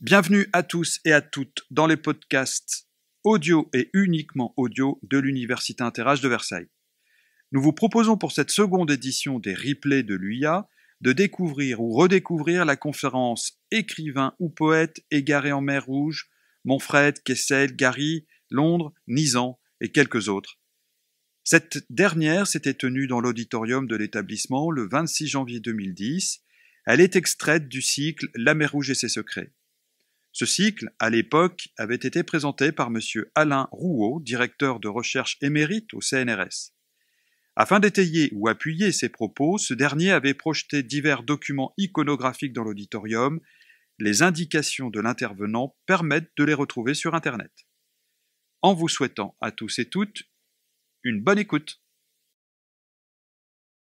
Bienvenue à tous et à toutes dans les podcasts audio et uniquement audio de l'Université Inter-Âge de Versailles. Nous vous proposons pour cette seconde édition des replays de l'UIA de découvrir ou redécouvrir la conférence Écrivains ou poètes égarés en mer Rouge, Monfred, Kessel, Gary, Londres, Nizan et quelques autres. Cette dernière s'était tenue dans l'auditorium de l'établissement le 26 janvier 2010. Elle est extraite du cycle La mer Rouge et ses secrets. Ce cycle, à l'époque, avait été présenté par M. Alain Rouault, directeur de recherche émérite au CNRS. Afin d'étayer ou appuyer ses propos, ce dernier avait projeté divers documents iconographiques dans l'auditorium. Les indications de l'intervenant permettent de les retrouver sur Internet. En vous souhaitant à tous et toutes une bonne écoute.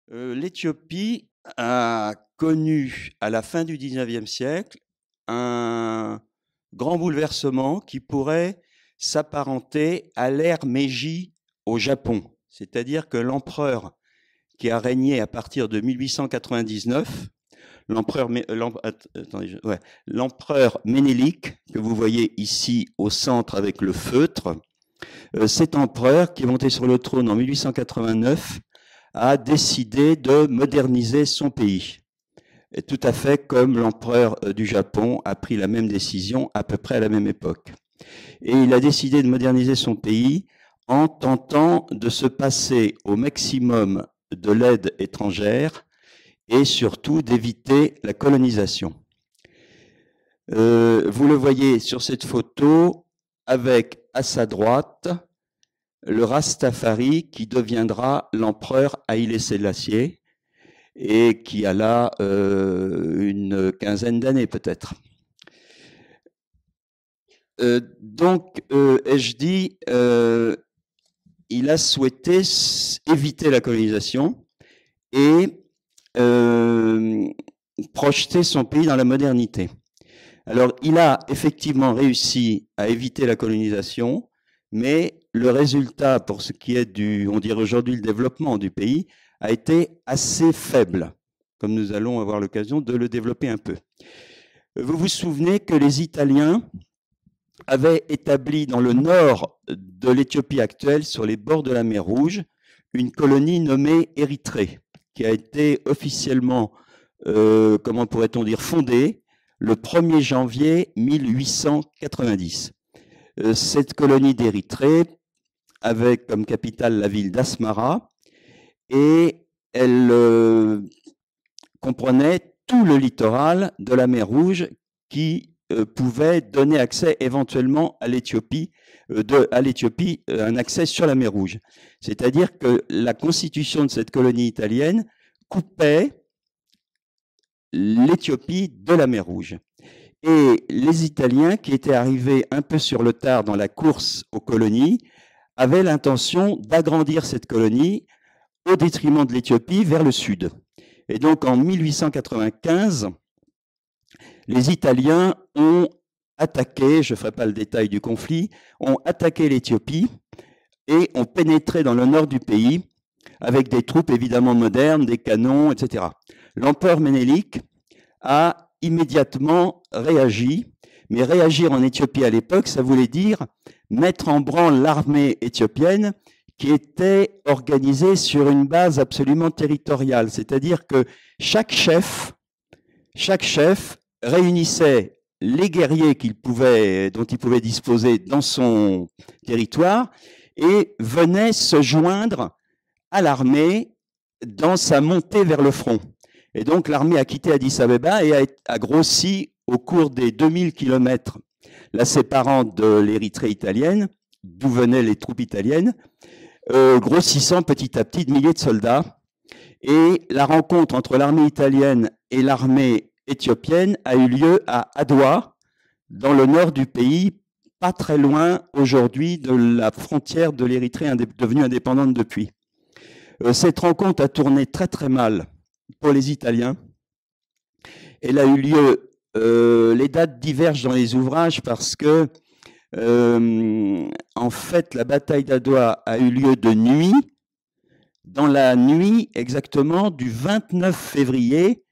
L'Éthiopie a connu à la fin du XIXe siècle un grand bouleversement qui pourrait s'apparenter à l'ère Meiji au Japon. C'est-à-dire que l'empereur qui a régné à partir de 1899, l'empereur Ménélique, que vous voyez ici au centre avec le feutre, cet empereur qui est monté sur le trône en 1889 a décidé de moderniser son pays. Et tout à fait comme l'empereur du Japon a pris la même décision à peu près à la même époque. Et il a décidé de moderniser son pays en tentant de se passer au maximum de l'aide étrangère et surtout d'éviter la colonisation. Vous le voyez sur cette photo avec à sa droite le Rastafari qui deviendra l'empereur Haïlé Sélassié et qui a là une quinzaine d'années peut-être. Donc, ai-je dit, il a souhaité éviter la colonisation et projeter son pays dans la modernité. Alors, il a effectivement réussi à éviter la colonisation, mais le résultat pour ce qui est on dirait aujourd'hui le développement du pays, a été assez faible, comme nous allons avoir l'occasion de le développer un peu. Vous vous souvenez que les Italiens avaient établi dans le nord de l'Éthiopie actuelle, sur les bords de la mer Rouge, une colonie nommée Érythrée, qui a été officiellement, comment pourrait-on dire, fondée le 1er janvier 1890. Cette colonie d'Érythrée avait comme capitale la ville d'Asmara et elle comprenait tout le littoral de la mer Rouge qui pouvait donner accès éventuellement à l'Éthiopie, un accès sur la mer Rouge. C'est-à-dire que la constitution de cette colonie italienne coupait l'Éthiopie de la mer Rouge. Et les Italiens, qui étaient arrivés un peu sur le tard dans la course aux colonies, avaient l'intention d'agrandir cette colonie au détriment de l'Éthiopie vers le sud. Et donc en 1895, les Italiens ont attaqué, je ne ferai pas le détail du conflit, ont attaqué l'Éthiopie et ont pénétré dans le nord du pays avec des troupes évidemment modernes, des canons, etc. L'empereur Ménélique a immédiatement réagi, mais réagir en Éthiopie à l'époque, ça voulait dire mettre en branle l'armée éthiopienne qui était organisée sur une base absolument territoriale, c'est-à-dire que chaque chef réunissait les guerriers dont il pouvait disposer dans son territoire et venait se joindre à l'armée dans sa montée vers le front. Et donc l'armée a quitté Addis Abeba et a grossi au cours des 2000 kilomètres la séparant de l'Érythrée italienne, d'où venaient les troupes italiennes, grossissant petit à petit de milliers de soldats. Et la rencontre entre l'armée italienne et l'armée éthiopienne a eu lieu à Adwa, dans le nord du pays, pas très loin aujourd'hui de la frontière de l'Érythrée devenue indépendante depuis. Cette rencontre a tourné très très mal pour les Italiens. Elle a eu lieu, les dates divergent dans les ouvrages parce que, en fait, la bataille d'Adwa a eu lieu de nuit, dans la nuit exactement du 29 février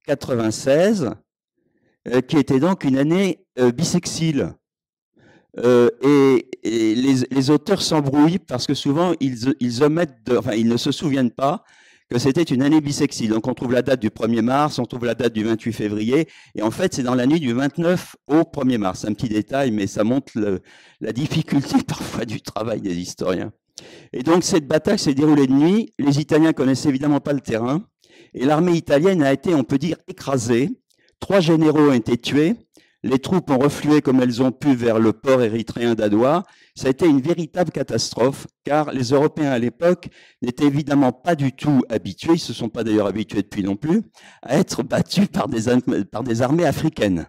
96, qui était donc une année bissextile. Et les auteurs s'embrouillent parce que souvent ils omettent, enfin ils ne se souviennent pas que c'était une année bissextile. Donc on trouve la date du 1er mars, on trouve la date du 28 février, et en fait c'est dans la nuit du 29 au 1er mars. C'est un petit détail, mais ça montre la difficulté parfois du travail des historiens. Et donc cette bataille s'est déroulée de nuit, les Italiens connaissaient évidemment pas le terrain, et l'armée italienne a été, on peut dire, écrasée. 3 généraux ont été tués, les troupes ont reflué comme elles ont pu vers le port érythréen d'Adwa. Ça a été une véritable catastrophe, car les Européens à l'époque n'étaient évidemment pas du tout habitués, ils ne se sont pas d'ailleurs habitués depuis non plus, à être battus par des armées africaines.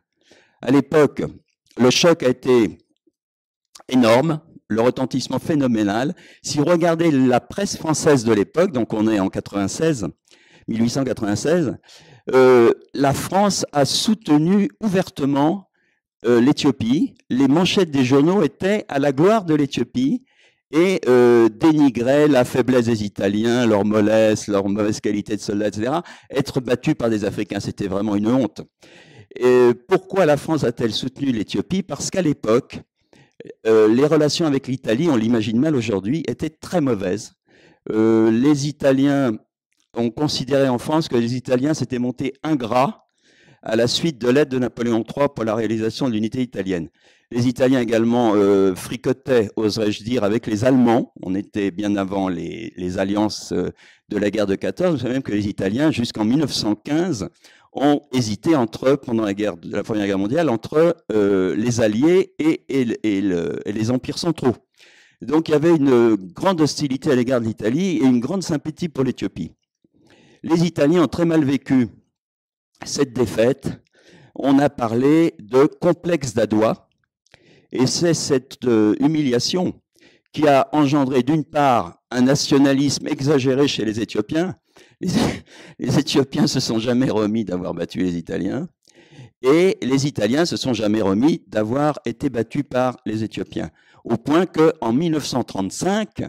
À l'époque, le choc a été énorme, le retentissement phénoménal. Si vous regardez la presse française de l'époque, donc on est en 1896, la France a soutenu ouvertement l'Éthiopie. Les manchettes des journaux étaient à la gloire de l'Éthiopie et dénigraient la faiblesse des Italiens, leur mollesse, leur mauvaise qualité de soldats, etc. Être battus par des Africains, c'était vraiment une honte. Et pourquoi la France a-t-elle soutenu l'Éthiopie? Parce qu'à l'époque, les relations avec l'Italie, on l'imagine mal aujourd'hui, étaient très mauvaises. Les Italiens, on considérait en France que les Italiens s'étaient montés ingrats à la suite de l'aide de Napoléon III pour la réalisation de l'unité italienne. Les Italiens également fricotaient, oserais-je dire, avec les Allemands. On était bien avant les alliances de la guerre de 14. Vous savez même que les Italiens, jusqu'en 1915, ont hésité pendant la Première Guerre mondiale entre les Alliés et les empires centraux. Donc il y avait une grande hostilité à l'égard de l'Italie et une grande sympathie pour l'Éthiopie. Les Italiens ont très mal vécu cette défaite. On a parlé de complexe d'Adwa, et c'est cette humiliation qui a engendré d'une part un nationalisme exagéré chez les Éthiopiens. Les Éthiopiens se sont jamais remis d'avoir battu les Italiens, et les Italiens se sont jamais remis d'avoir été battus par les Éthiopiens. Au point qu'en 1935,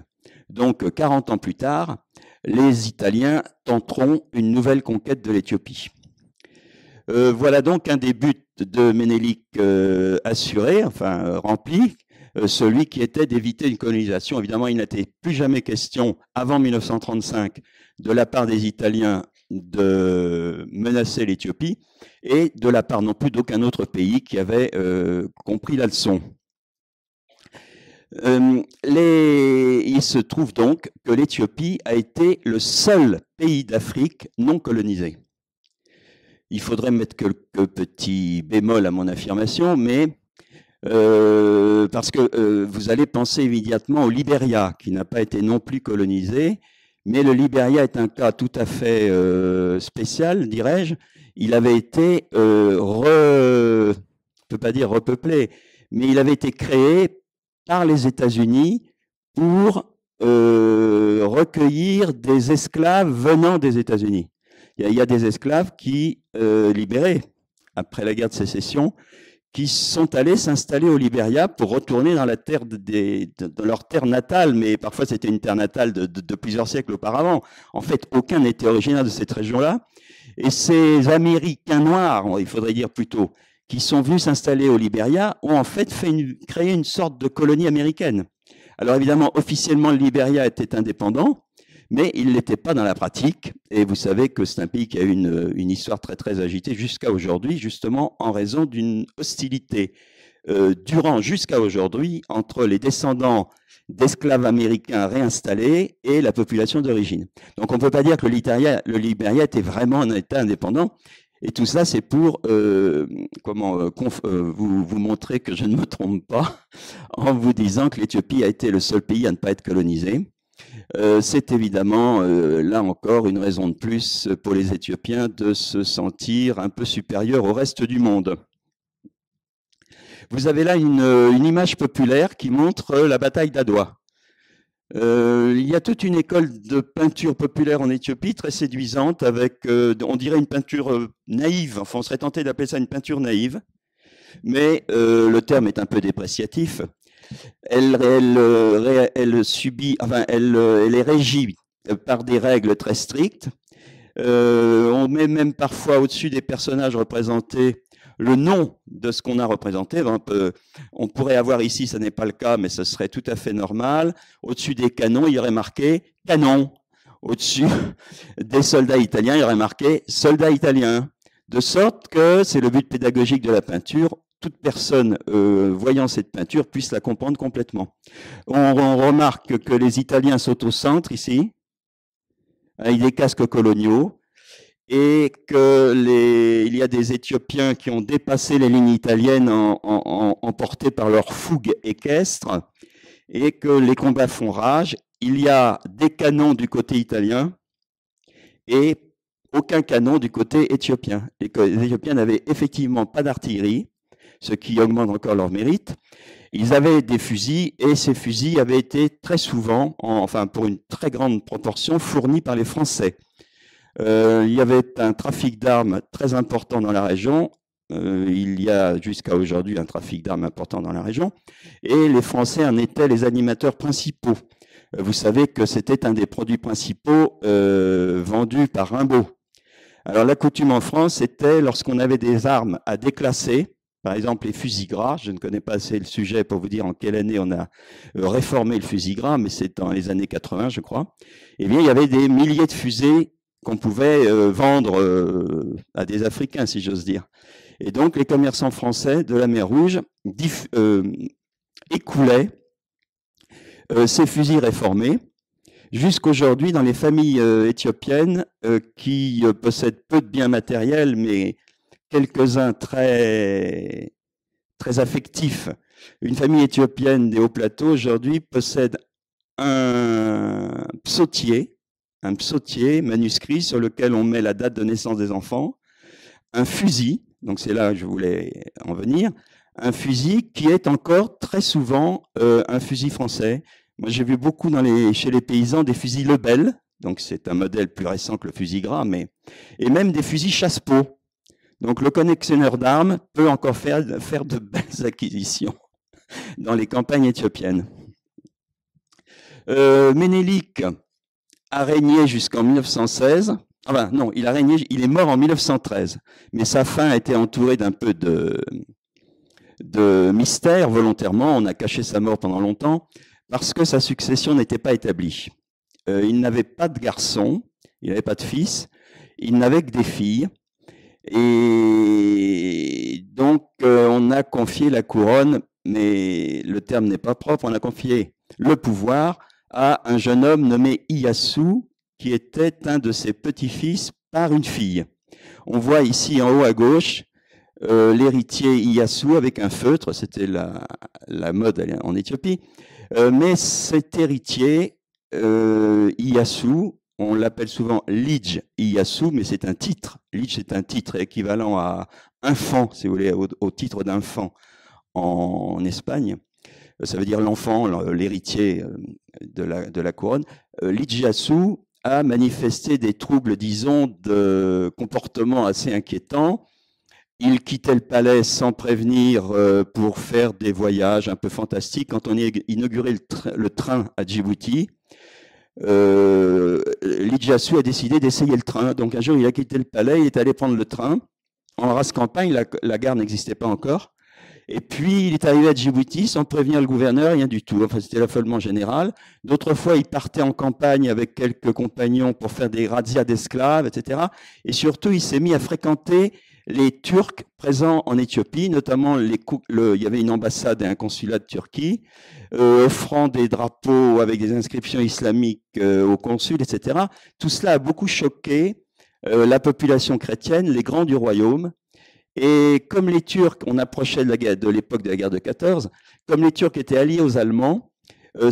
donc 40 ans plus tard, les Italiens tenteront une nouvelle conquête de l'Éthiopie. Voilà donc un des buts de Ménélique assuré, enfin rempli, celui qui était d'éviter une colonisation. Évidemment, il n'était plus jamais question, avant 1935, de la part des Italiens de menacer l'Éthiopie, et de la part non plus d'aucun autre pays qui avait compris la leçon. Il se trouve donc que l'Éthiopie a été le seul pays d'Afrique non colonisé. Il faudrait mettre quelques petits bémols à mon affirmation, mais parce que vous allez penser immédiatement au Libéria, qui n'a pas été non plus colonisé, mais le Libéria est un cas tout à fait spécial, dirais-je. Il avait été, je ne peux pas dire repeuplé, mais il avait été créé par les États-Unis pour recueillir des esclaves venant des États-Unis. Il y a des esclaves qui, libérés après la guerre de sécession, qui sont allés s'installer au Libéria pour retourner dans la terre dans leur terre natale, mais parfois c'était une terre natale de plusieurs siècles auparavant. En fait, aucun n'était originaire de cette région-là. Et ces Américains noirs, il faudrait dire plutôt, qui sont venus s'installer au Libéria, ont en fait créé une sorte de colonie américaine. Alors évidemment, officiellement, le Libéria était indépendant, mais il ne l'était pas dans la pratique. Et vous savez que c'est un pays qui a eu une histoire très très agitée jusqu'à aujourd'hui, justement en raison d'une hostilité durant jusqu'à aujourd'hui entre les descendants d'esclaves américains réinstallés et la population d'origine. Donc on ne peut pas dire que le Libéria était vraiment un État indépendant. Et tout ça, c'est pour vous montrer que je ne me trompe pas en vous disant que l'Éthiopie a été le seul pays à ne pas être colonisé. C'est évidemment, là encore, une raison de plus pour les Éthiopiens de se sentir un peu supérieurs au reste du monde. Vous avez là une image populaire qui montre la bataille d'Adwa. Il y a toute une école de peinture populaire en Éthiopie, très séduisante, avec, on dirait une peinture naïve, enfin on serait tenté d'appeler ça une peinture naïve, mais le terme est un peu dépréciatif. Elle est régie par des règles très strictes. On met même parfois au-dessus des personnages représentés le nom de ce qu'on a représenté. On pourrait avoir ici, ce n'est pas le cas, mais ce serait tout à fait normal. Au-dessus des canons, il y aurait marqué « canon ». Au-dessus des soldats italiens, il y aurait marqué « soldats italiens ». De sorte que c'est le but pédagogique de la peinture, toute personne voyant cette peinture puisse la comprendre complètement. On remarque que les Italiens sont au centre ici, avec des casques coloniaux, et qu'il y a des Éthiopiens qui ont dépassé les lignes italiennes emportés par leur fougue équestre, et que les combats font rage. Il y a des canons du côté italien et aucun canon du côté éthiopien. Et que les Éthiopiens n'avaient effectivement pas d'artillerie, ce qui augmente encore leur mérite. Ils avaient des fusils, et ces fusils avaient été très souvent, enfin pour une très grande proportion, fournis par les Français. Il y avait un trafic d'armes très important dans la région. Il y a jusqu'à aujourd'hui un trafic d'armes important dans la région, et les Français en étaient les animateurs principaux. Vous savez que c'était un des produits principaux vendus par Rimbaud. Alors la coutume en France, c'était lorsqu'on avait des armes à déclasser, par exemple les fusils gras, je ne connais pas assez le sujet pour vous dire en quelle année on a réformé le fusil gras, mais c'est dans les années 80 je crois, eh bien il y avait des milliers de fusées qu'on pouvait vendre à des Africains, si j'ose dire. Et donc les commerçants français de la mer Rouge écoulaient ces fusils réformés. Jusqu'aujourd'hui, dans les familles éthiopiennes qui possèdent peu de biens matériels, mais quelques-uns très, très affectifs, une famille éthiopienne des Hauts-Plateaux aujourd'hui possède un psautier manuscrit sur lequel on met la date de naissance des enfants, un fusil, donc c'est là que je voulais en venir, un fusil qui est encore très souvent un fusil français. Moi, j'ai vu beaucoup chez les paysans des fusils Lebel, donc c'est un modèle plus récent que le fusil gras, et même des fusils chasse-peau. Donc le collectionneur d'armes peut encore faire de belles acquisitions dans les campagnes éthiopiennes. Ménélique a régné jusqu'en 1916. Enfin, non, il est mort en 1913, mais sa fin a été entourée d'un peu de mystère volontairement. On a caché sa mort pendant longtemps, parce que sa succession n'était pas établie. Il n'avait pas de garçon, il n'avait pas de fils, il n'avait que des filles. Et donc, on a confié la couronne, mais le terme n'est pas propre, on a confié le pouvoir à un jeune homme nommé Ieyasu, qui était un de ses petits-fils par une fille. On voit ici en haut à gauche l'héritier Ieyasu avec un feutre, c'était la mode en Éthiopie. Mais cet héritier, Ieyasu, on l'appelle souvent Lige Ieyasu, mais c'est un titre. Lige, c'est un titre équivalent à infant, si vous voulez, au titre d'infant en Espagne. Ça veut dire l'enfant, l'héritier de la couronne. Lige Ieyasu a manifesté des troubles, disons, de comportement assez inquiétants. Il quittait le palais sans prévenir pour faire des voyages un peu fantastiques. Quand on a inauguré le train à Djibouti, Lige Ieyasu a décidé d'essayer le train. Donc un jour, il a quitté le palais, il est allé prendre le train. En race campagne, la gare n'existait pas encore. Et puis, il est arrivé à Djibouti sans prévenir le gouverneur, rien du tout. Enfin, c'était l'affolement général. D'autres fois, il partait en campagne avec quelques compagnons pour faire des razzias d'esclaves, etc. Et surtout, il s'est mis à fréquenter les Turcs présents en Éthiopie, notamment il y avait une ambassade et un consulat de Turquie, offrant des drapeaux avec des inscriptions islamiques au consul, etc. Tout cela a beaucoup choqué la population chrétienne, les grands du royaume. Et comme les Turcs, on approchait de l'époque de la guerre de 14, comme les Turcs étaient alliés aux Allemands,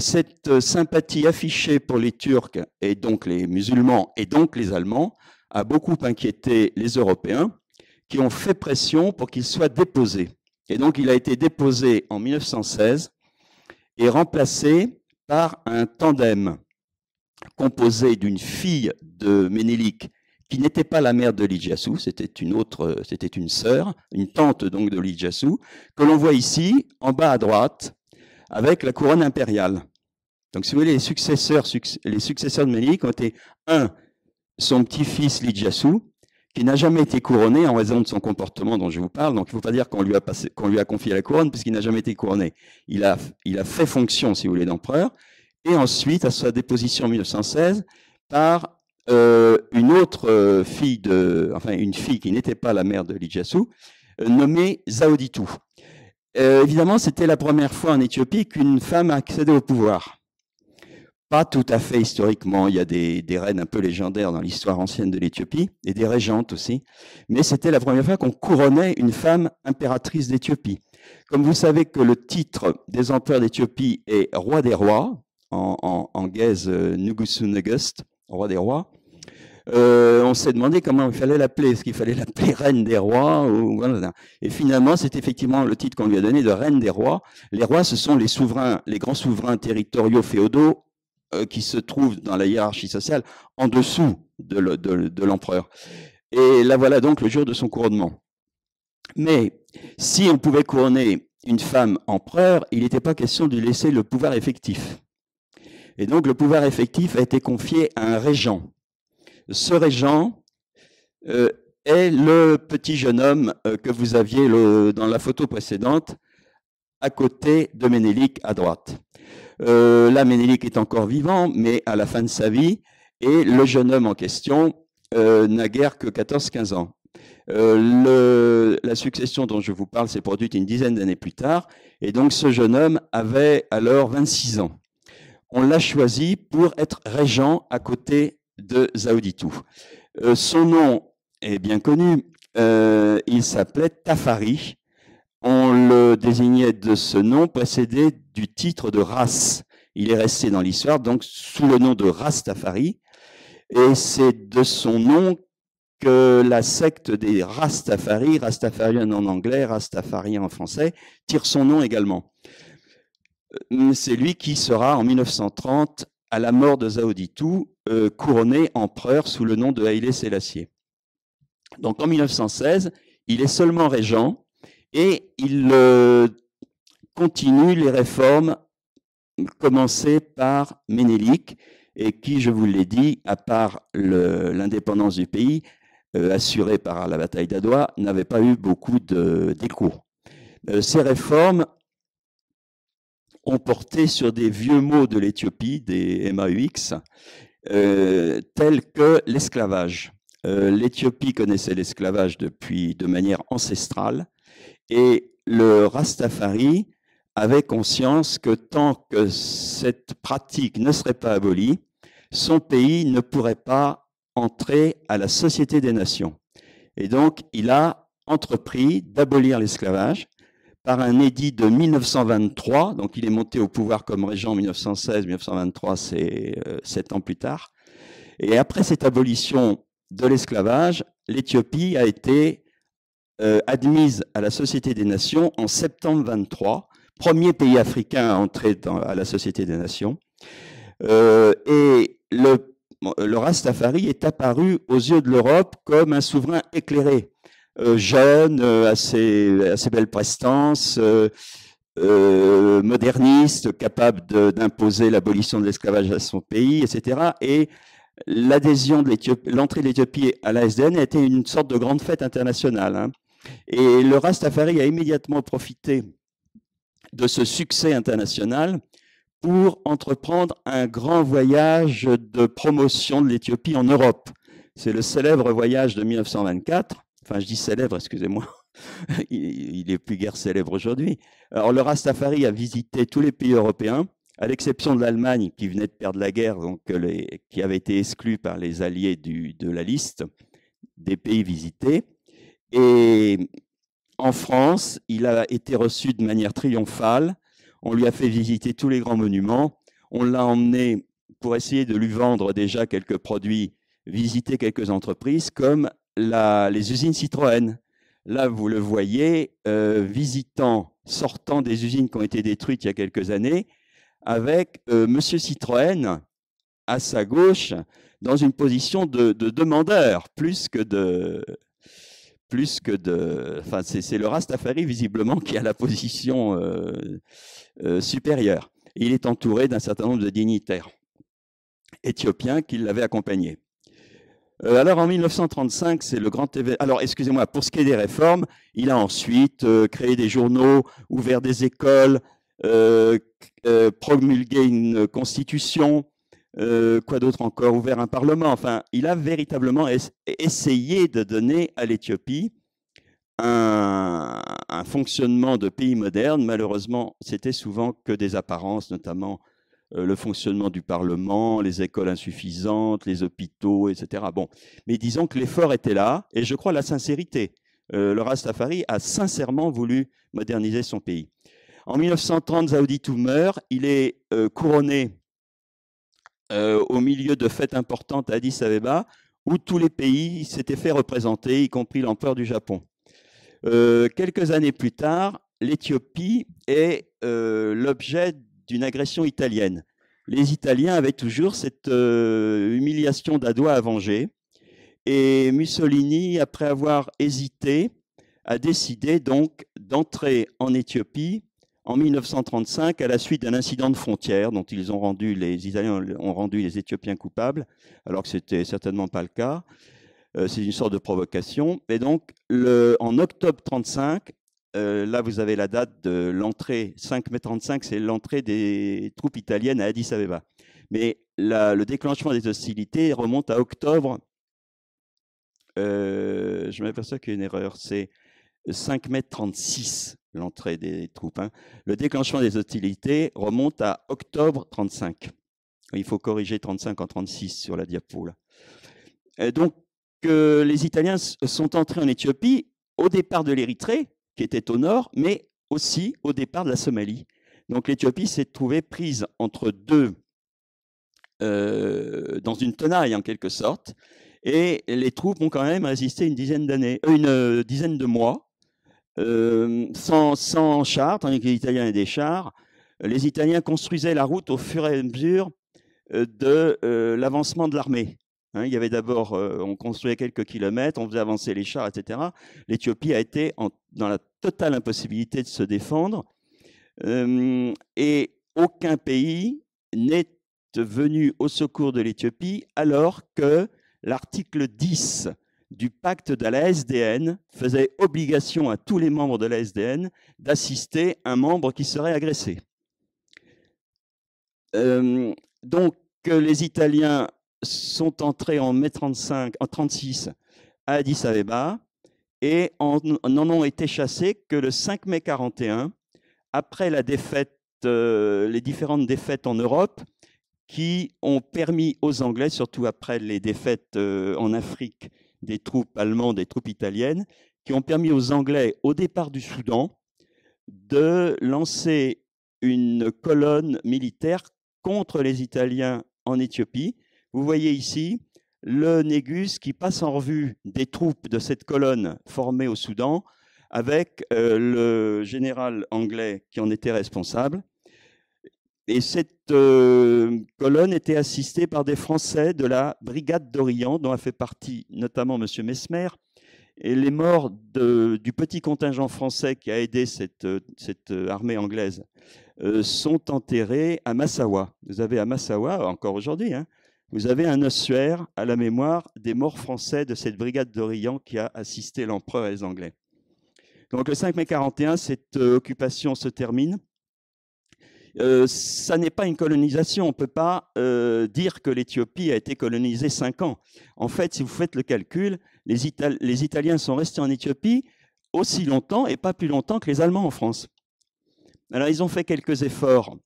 cette sympathie affichée pour les Turcs et donc les musulmans et donc les Allemands a beaucoup inquiété les Européens, qui ont fait pression pour qu'il soit déposé. Et donc, il a été déposé en 1916 et remplacé par un tandem composé d'une fille de Ménélique qui n'était pas la mère de Lige Ieyasu, c'était une sœur, une tante donc de Lige Ieyasu, que l'on voit ici, en bas à droite, avec la couronne impériale. Donc, si vous voulez, les successeurs de Ménélique ont été son petit-fils Lige Ieyasu, qui n'a jamais été couronné en raison de son comportement dont je vous parle. Donc, il ne faut pas dire qu'on lui a confié la couronne, puisqu'il n'a jamais été couronné. Il a fait fonction, si vous voulez, d'empereur. Et ensuite, à sa déposition en 1916, par une autre fille, une fille qui n'était pas la mère de Lijyasu, nommée Zaoditu. Évidemment, c'était la première fois en Éthiopie qu'une femme accédait au pouvoir. Pas tout à fait historiquement, il y a des reines un peu légendaires dans l'histoire ancienne de l'Éthiopie, et des régentes aussi, mais c'était la première fois qu'on couronnait une femme impératrice d'Éthiopie. Comme vous savez que le titre des empereurs d'Éthiopie est roi des rois, en guise Nugusu Nugust, roi des rois, on s'est demandé comment il fallait l'appeler. Est-ce qu'il fallait l'appeler reine des rois Et finalement, c'est effectivement le titre qu'on lui a donné de reine des rois. Les rois, ce sont les souverains, les grands souverains territoriaux féodaux qui se trouvent dans la hiérarchie sociale en dessous de l'empereur. Et là, voilà donc le jour de son couronnement. Mais si on pouvait couronner une femme empereur, il n'était pas question de lui laisser le pouvoir effectif. Et donc, le pouvoir effectif a été confié à un régent. Ce régent est le petit jeune homme que vous aviez dans la photo précédente, à côté de Ménélique à droite. Là, Ménélique est encore vivant, mais à la fin de sa vie, et le jeune homme en question n'a guère que 14-15 ans. La succession dont je vous parle s'est produite une dizaine d'années plus tard, et donc ce jeune homme avait alors 26 ans. On l'a choisi pour être régent à côté de Zaoditu. Son nom est bien connu, il s'appelait Tafari. On le désignait de ce nom précédé du titre de Ras. Il est resté dans l'histoire, donc sous le nom de Ras Tafari. Et c'est de son nom que la secte des Rastafari, Rastafarian en anglais, Rastafarien en français, tire son nom également. C'est lui qui sera en 1930, à la mort de Zaoditu, couronné empereur sous le nom de Haïlé Sélassié. Donc en 1916, il est seulement régent et il continue les réformes commencées par Ménélique et qui, je vous l'ai dit, à part l'indépendance du pays, assurée par la bataille d'Adwa, n'avait pas eu beaucoup d'écho. Ces réformes ont porté sur des vieux mots de l'Éthiopie, des MAUX, tels que l'esclavage. L'Éthiopie connaissait l'esclavage de manière ancestrale, et le Rastafari avait conscience que tant que cette pratique ne serait pas abolie, son pays ne pourrait pas entrer à la Société des Nations. Et donc, il a entrepris d'abolir l'esclavage par un édit de 1923, donc il est monté au pouvoir comme régent en 1916, 1923 c'est 7 ans plus tard. Et après cette abolition de l'esclavage, l'Éthiopie a été admise à la Société des Nations en septembre 23, premier pays africain à entrer à la Société des Nations. Et le Rastafari est apparu aux yeux de l'Europe comme un souverain éclairé, jeune, assez belle prestance, moderniste, capable d'imposer l'abolition de l'esclavage à son pays, etc. Et l'adhésion de l'entrée de l'Éthiopie à l'ASDN a été une sorte de grande fête internationale. Hein. Et le Rastafari a immédiatement profité de ce succès international pour entreprendre un grand voyage de promotion de l'Éthiopie en Europe. C'est le célèbre voyage de 1924. Enfin, je dis célèbre, excusez-moi, il n'est plus guère célèbre aujourd'hui. Alors, le Rastafari a visité tous les pays européens, à l'exception de l'Allemagne, qui venait de perdre la guerre, donc qui avait été exclue par les alliés de la liste des pays visités. Et en France, il a été reçu de manière triomphale. On lui a fait visiter tous les grands monuments. On l'a emmené pour essayer de lui vendre déjà quelques produits, visiter quelques entreprises, comme les usines Citroën. Là, vous le voyez, sortant des usines qui ont été détruites il y a quelques années, avec Monsieur Citroën à sa gauche, dans une position de demandeur, plus que de... Enfin, c'est le Rastafari, visiblement, qui a la position supérieure. Il est entouré d'un certain nombre de dignitaires éthiopiens qui l'avaient accompagné. Alors en 1935, c'est le grand événement. Alors excusez-moi, pour ce qui est des réformes, il a ensuite créé des journaux, ouvert des écoles, promulgué une constitution, quoi d'autre encore, ouvert un parlement. Enfin, il a véritablement essayé de donner à l'Éthiopie un fonctionnement de pays moderne. Malheureusement, c'était souvent que des apparences, notamment le fonctionnement du Parlement, les écoles insuffisantes, les hôpitaux, etc. Bon, mais disons que l'effort était là, et je crois la sincérité. Le Rastafari a sincèrement voulu moderniser son pays. En 1930, Zaouditou meurt, il est couronné au milieu de fêtes importantes à Addis Abeba, où tous les pays s'étaient fait représenter, y compris l'empereur du Japon. Quelques années plus tard, l'Éthiopie est l'objet d'une agression italienne. Les Italiens avaient toujours cette humiliation d'Adoua à venger. Et Mussolini, après avoir hésité, a décidé donc d'entrer en Éthiopie en 1935 à la suite d'un incident de frontière dont les Italiens ont rendu les Éthiopiens coupables, alors que ce n'était certainement pas le cas. C'est une sorte de provocation. Et donc, en octobre 1935, là, vous avez la date de l'entrée, 5 mai 35, c'est l'entrée des troupes italiennes à Addis Abeba. Mais le déclenchement des hostilités remonte à octobre. Je m'aperçois qu'il y a une erreur. C'est 5 mai 36, l'entrée des troupes. Hein. Le déclenchement des hostilités remonte à octobre 35. Il faut corriger 35 en 36 sur la diapo. Là. Donc, les Italiens sont entrés en Éthiopie au départ de l'Érythrée, qui était au nord, mais aussi au départ de la Somalie. Donc l'Éthiopie s'est trouvée prise entre deux, dans une tenaille en quelque sorte, et les troupes ont quand même résisté une dizaine de mois, sans chars, tandis que les Italiens avaient des chars. Les Italiens construisaient la route au fur et à mesure de l'avancement de l'armée. Hein, il y avait d'abord, on construisait quelques kilomètres, on faisait avancer les chars, etc. L'Éthiopie a été dans la totale impossibilité de se défendre, et aucun pays n'est venu au secours de l'Éthiopie alors que l'article 10 du pacte de la SDN faisait obligation à tous les membres de la SDN d'assister un membre qui serait agressé. Donc les Italiens sont entrés en mai 36 à Addis Abeba et n'en ont été chassés que le 5 mai 41, après la défaite, les différentes défaites en Europe qui ont permis aux Anglais, surtout après les défaites en Afrique des troupes allemandes, des troupes italiennes, qui ont permis aux Anglais, au départ du Soudan, de lancer une colonne militaire contre les Italiens en Éthiopie. Vous voyez ici le Négus qui passe en revue des troupes de cette colonne formée au Soudan avec le général anglais qui en était responsable. Et cette colonne était assistée par des Français de la brigade d'Orient, dont a fait partie notamment M. Mesmer. Et les morts du petit contingent français qui a aidé cette armée anglaise sont enterrés à Massawa. Vous avez à Massawa, encore aujourd'hui, hein, vous avez un ossuaire à la mémoire des morts français de cette brigade d'Orient qui a assisté l'empereur et les Anglais. Donc le 5 mai 41, cette occupation se termine. Ça n'est pas une colonisation. On ne peut pas dire que l'Éthiopie a été colonisée 5 ans. En fait, si vous faites le calcul, les Italiens sont restés en Éthiopie aussi longtemps et pas plus longtemps que les Allemands en France. Alors, ils ont fait quelques efforts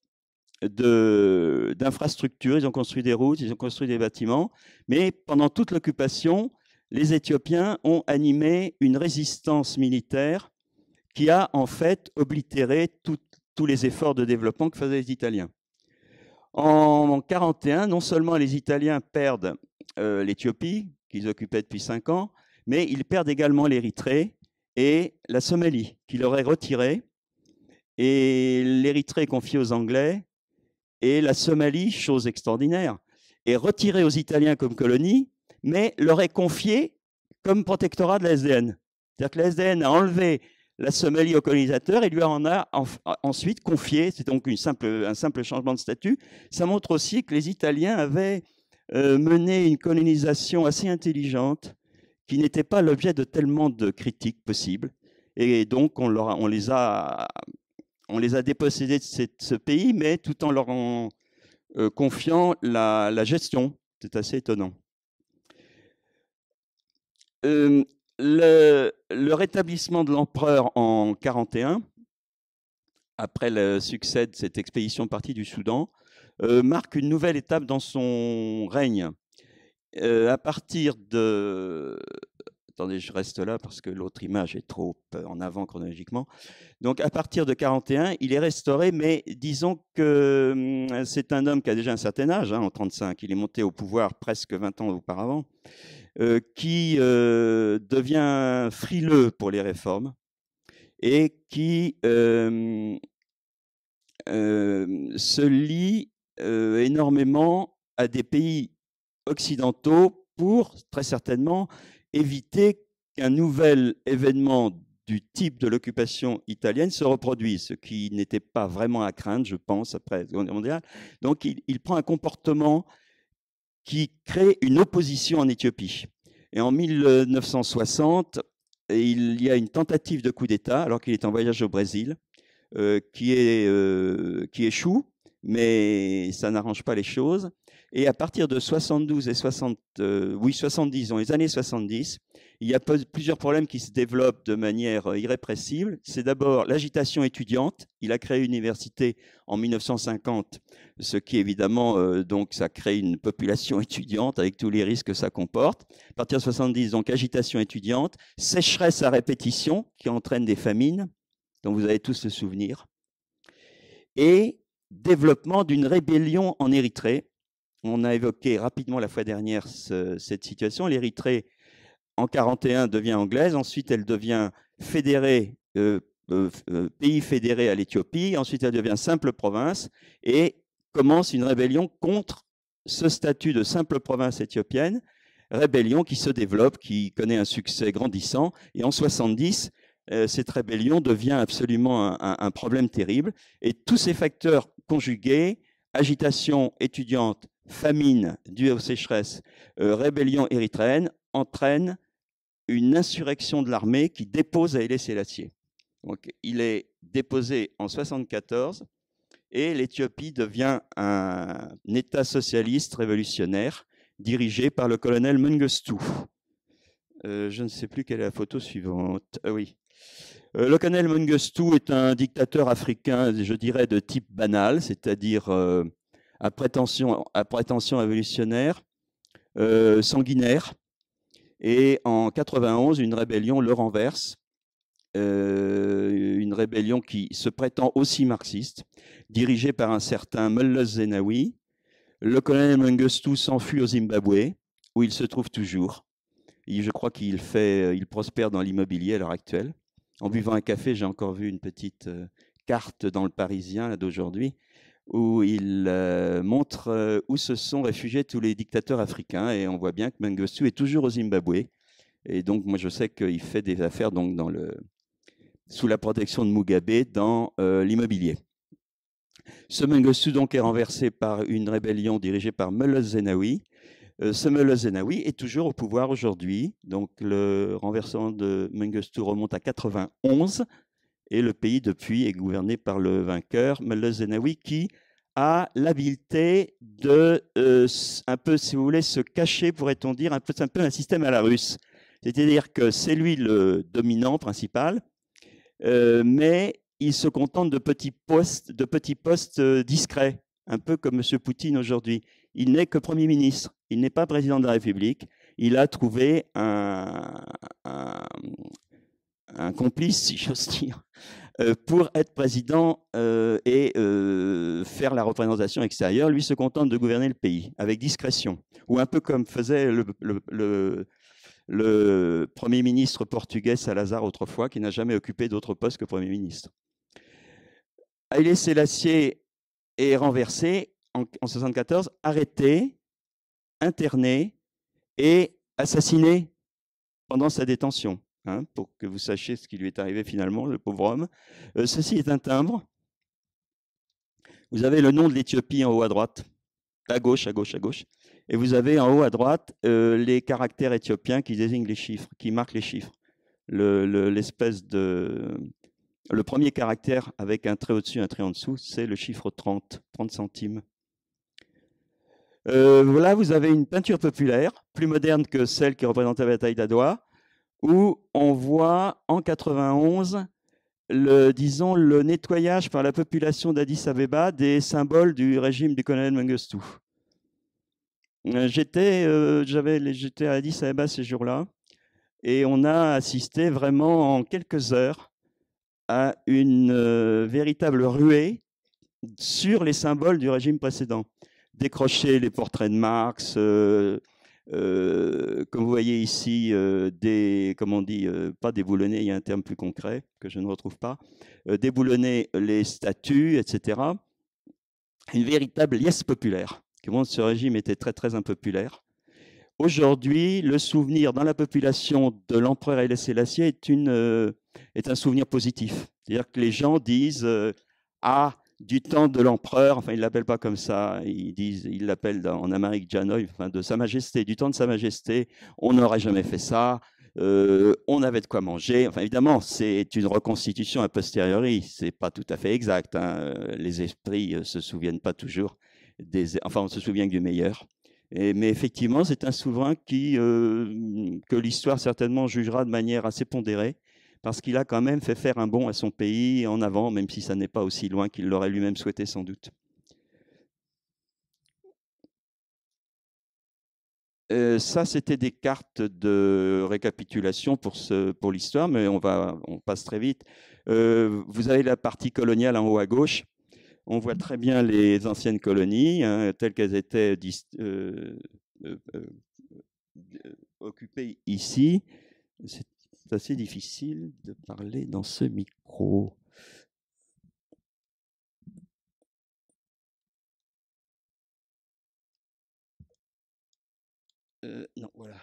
d'infrastructures, ils ont construit des routes, ils ont construit des bâtiments, mais pendant toute l'occupation, les Éthiopiens ont animé une résistance militaire qui a en fait oblitéré tous les efforts de développement que faisaient les Italiens. En 1941, non seulement les Italiens perdent l'Éthiopie, qu'ils occupaient depuis 5 ans, mais ils perdent également l'Érythrée et la Somalie, qui leur est retirée. Et l'Érythrée est confiée aux Anglais, et la Somalie, chose extraordinaire, est retirée aux Italiens comme colonie, mais leur est confiée comme protectorat de la SDN. C'est-à-dire que la SDN a enlevé la Somalie aux colonisateurs et lui en a ensuite confié. C'est donc un simple changement de statut. Ça montre aussi que les Italiens avaient mené une colonisation assez intelligente qui n'était pas l'objet de tellement de critiques possibles. Et donc, on les a dépossédés de ce pays, mais tout en leur confiant la gestion. C'est assez étonnant. Le rétablissement de l'empereur en 1941, après le succès de cette expédition partie du Soudan, marque une nouvelle étape dans son règne. À partir de... Attendez, je reste là parce que l'autre image est trop en avant chronologiquement. Donc, à partir de 1941, il est restauré, mais disons que c'est un homme qui a déjà un certain âge, en 1935. Il est monté au pouvoir presque 20 ans auparavant, qui devient frileux pour les réformes et qui se lie énormément à des pays occidentaux pour, très certainement, éviter qu'un nouvel événement du type de l'occupation italienne se reproduise, ce qui n'était pas vraiment à craindre, je pense, après la Seconde Guerre mondiale. Donc, il prend un comportement qui crée une opposition en Éthiopie. Et en 1960, il y a une tentative de coup d'État, alors qu'il est en voyage au Brésil, qui échoue, mais ça n'arrange pas les choses. Et à partir de 72 et 70, dans les années 70, il y a plusieurs problèmes qui se développent de manière irrépressible. C'est d'abord l'agitation étudiante. Il a créé une université en 1950, ce qui évidemment, donc, ça crée une population étudiante avec tous les risques que ça comporte. À partir de 70, donc, agitation étudiante, sécheresse à répétition qui entraîne des famines, dont vous avez tous le souvenir, et développement d'une rébellion en Érythrée. On a évoqué rapidement la fois dernière cette situation. L'Érythrée, en 1941, devient anglaise, ensuite elle devient fédérée, pays fédéré à l'Éthiopie, ensuite elle devient simple province, et commence une rébellion contre ce statut de simple province éthiopienne, rébellion qui se développe, qui connaît un succès grandissant, et en 1970, cette rébellion devient absolument un problème terrible. Et tous ces facteurs conjugués, agitation étudiante, famine due aux sécheresses, rébellion érythréenne, entraînent une insurrection de l'armée qui dépose Haïlé Sélassié. Donc, il est déposé en 1974 et l'Éthiopie devient un État socialiste révolutionnaire dirigé par le colonel Mengistu. Je ne sais plus quelle est la photo suivante. Oui. Le colonel Mengistu est un dictateur africain, je dirais, de type banal, c'est-à-dire à prétention révolutionnaire, sanguinaire. Et en 91, une rébellion le renverse, une rébellion qui se prétend aussi marxiste, dirigée par un certain Meles Zenawi. Le colonel Mengistu s'enfuit au Zimbabwe, où il se trouve toujours. Je crois qu'il prospère dans l'immobilier à l'heure actuelle. En buvant un café, j'ai encore vu une petite carte dans le Parisien d'aujourd'hui, où il montre où se sont réfugiés tous les dictateurs africains, et on voit bien que Mengistu est toujours au Zimbabwe. Et donc, moi, je sais qu'il fait des affaires donc, sous la protection de Mugabe dans l'immobilier. Ce Mengistu donc, est renversé par une rébellion dirigée par Meles Zenawi. Ce Meles Zenawi est toujours au pouvoir aujourd'hui. Donc, le renversement de Mengistu remonte à 91. Et le pays, depuis, est gouverné par le vainqueur, Meles Zenawi, qui a l'habileté de, un peu, si vous voulez, se cacher, pourrait-on dire, un peu un système à la russe. C'est-à-dire que c'est lui le dominant principal, mais il se contente de petits postes discrets, un peu comme M. Poutine aujourd'hui. Il n'est que Premier ministre, il n'est pas président de la République. Il a trouvé un complice, si j'ose dire, pour être président et faire la représentation extérieure. Lui se contente de gouverner le pays avec discrétion, ou un peu comme faisait le Premier ministre portugais Salazar autrefois, qui n'a jamais occupé d'autre poste que Premier ministre. Haïlé Sélassié est renversé en 1974, arrêté, interné et assassiné pendant sa détention. Pour que vous sachiez ce qui lui est arrivé finalement, le pauvre homme. Ceci est un timbre. Vous avez le nom de l'Éthiopie en haut à droite, à gauche, Et vous avez en haut à droite les caractères éthiopiens qui désignent les chiffres, qui marquent les chiffres. L'espèce de... Le premier caractère avec un trait au-dessus, un trait en dessous, c'est le chiffre 30 centimes. Là, vous avez une peinture populaire, plus moderne que celle qui représente la bataille d'Adwa, où on voit en 91 disons, le nettoyage par la population d'Addis Abeba des symboles du régime du colonel Mengistu. J'étais à Addis Abeba ces jours-là, et on a assisté vraiment en quelques heures à une véritable ruée sur les symboles du régime précédent. Décrocher les portraits de Marx, comme vous voyez ici, comment on dit, pas déboulonner, il y a un terme plus concret que je ne retrouve pas, déboulonner les statues, etc. Une véritable liesse populaire, qui montre que ce régime était très très impopulaire. Aujourd'hui, le souvenir dans la population de l'empereur Haïlé Sélassié est un souvenir positif. C'est-à-dire que les gens disent ah, du temps de l'empereur, enfin ils ne l'appellent pas comme ça, ils l'appellent en Amérique Janoï, enfin de Sa Majesté, du temps de Sa Majesté, on n'aurait jamais fait ça, on avait de quoi manger. Enfin évidemment, c'est une reconstitution a posteriori, c'est pas tout à fait exact, hein. Les esprits se souviennent pas toujours, enfin on se souvient que du meilleur. Mais effectivement, c'est un souverain que l'histoire certainement jugera de manière assez pondérée, parce qu'il a quand même fait faire un bond à son pays en avant, même si ça n'est pas aussi loin qu'il l'aurait lui-même souhaité sans doute. Ça, c'était des cartes de récapitulation pour l'histoire, mais on passe très vite. Vous avez la partie coloniale en haut à gauche. On voit très bien les anciennes colonies, hein, telles qu'elles étaient occupées ici. C'est assez difficile de parler dans ce micro. Non, voilà.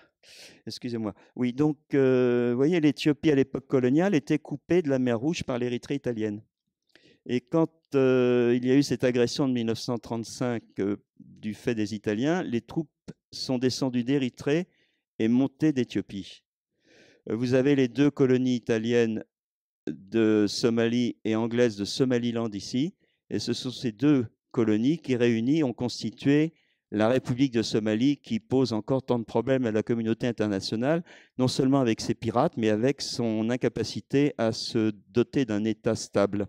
Excusez-moi. Oui, donc, vous voyez, l'Éthiopie à l'époque coloniale était coupée de la mer Rouge par l'Érythrée italienne. Et quand il y a eu cette agression de 1935 du fait des Italiens, les troupes sont descendues d'Érythrée et montées d'Éthiopie. Vous avez les deux colonies italiennes de Somalie et anglaises de Somaliland ici, et ce sont ces deux colonies qui, réunies, ont constitué la République de Somalie, qui pose encore tant de problèmes à la communauté internationale, non seulement avec ses pirates, mais avec son incapacité à se doter d'un État stable.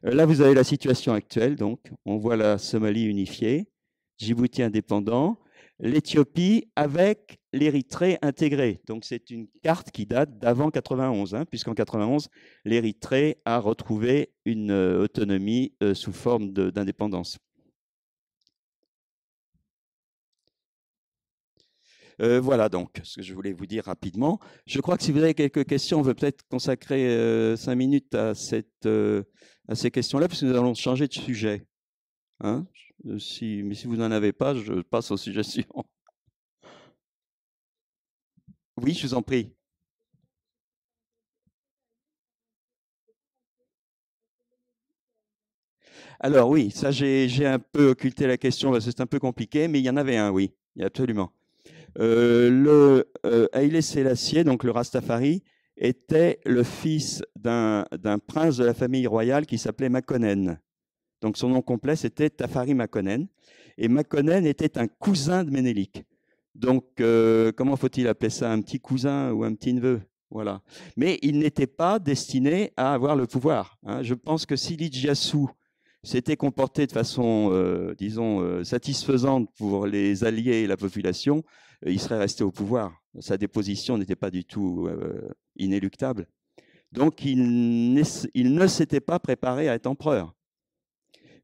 Là, vous avez la situation actuelle, donc on voit la Somalie unifiée, Djibouti indépendant, l'Éthiopie avec l'Érythrée intégrée. Donc c'est une carte qui date d'avant 91, hein, puisqu'en 91, l'Érythrée a retrouvé une autonomie sous forme d'indépendance. Voilà donc ce que je voulais vous dire rapidement. Je crois que si vous avez quelques questions, on veut peut-être consacrer 5 minutes à ces questions-là, puisque nous allons changer de sujet. Hein, mais si vous n'en avez pas, je passe au sujet suivant. Oui, je vous en prie. Alors oui, ça j'ai un peu occulté la question parce que c'est un peu compliqué, mais il y en avait un, oui, absolument. Haïlé Sélassié, donc le Rastafari, était le fils d'un prince de la famille royale qui s'appelait Makonnen. Donc son nom complet, c'était Tafari Makonnen. Et Makonnen était un cousin de Ménélik. Donc, comment faut-il appeler ça? Un petit cousin ou un petit neveu? Voilà. Mais il n'était pas destiné à avoir le pouvoir, hein. Je pense que si Iyyasu s'était comporté de façon, disons, satisfaisante pour les alliés et la population, il serait resté au pouvoir. Sa déposition n'était pas du tout inéluctable. Donc, il ne s'était pas préparé à être empereur.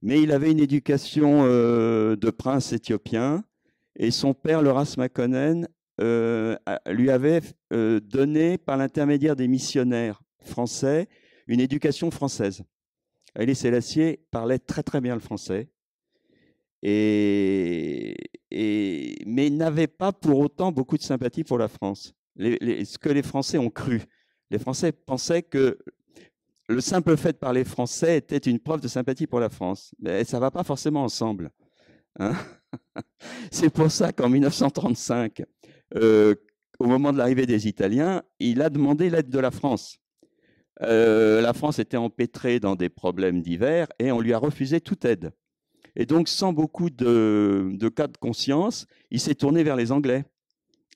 Mais il avait une éducation de prince éthiopien, et son père, le Ras Makonnen, lui avait donné, par l'intermédiaire des missionnaires français, une éducation française. Haïlé Sélassié parlait très très bien le français, mais n'avait pas pour autant beaucoup de sympathie pour la France. Ce que les Français ont cru. Les Français pensaient que le simple fait de parler français était une preuve de sympathie pour la France. Mais ça ne va pas forcément ensemble, hein. C'est pour ça qu'en 1935, au moment de l'arrivée des Italiens, il a demandé l'aide de la France. La France était empêtrée dans des problèmes divers et on lui a refusé toute aide. Et donc, sans beaucoup de cas de conscience, il s'est tourné vers les Anglais.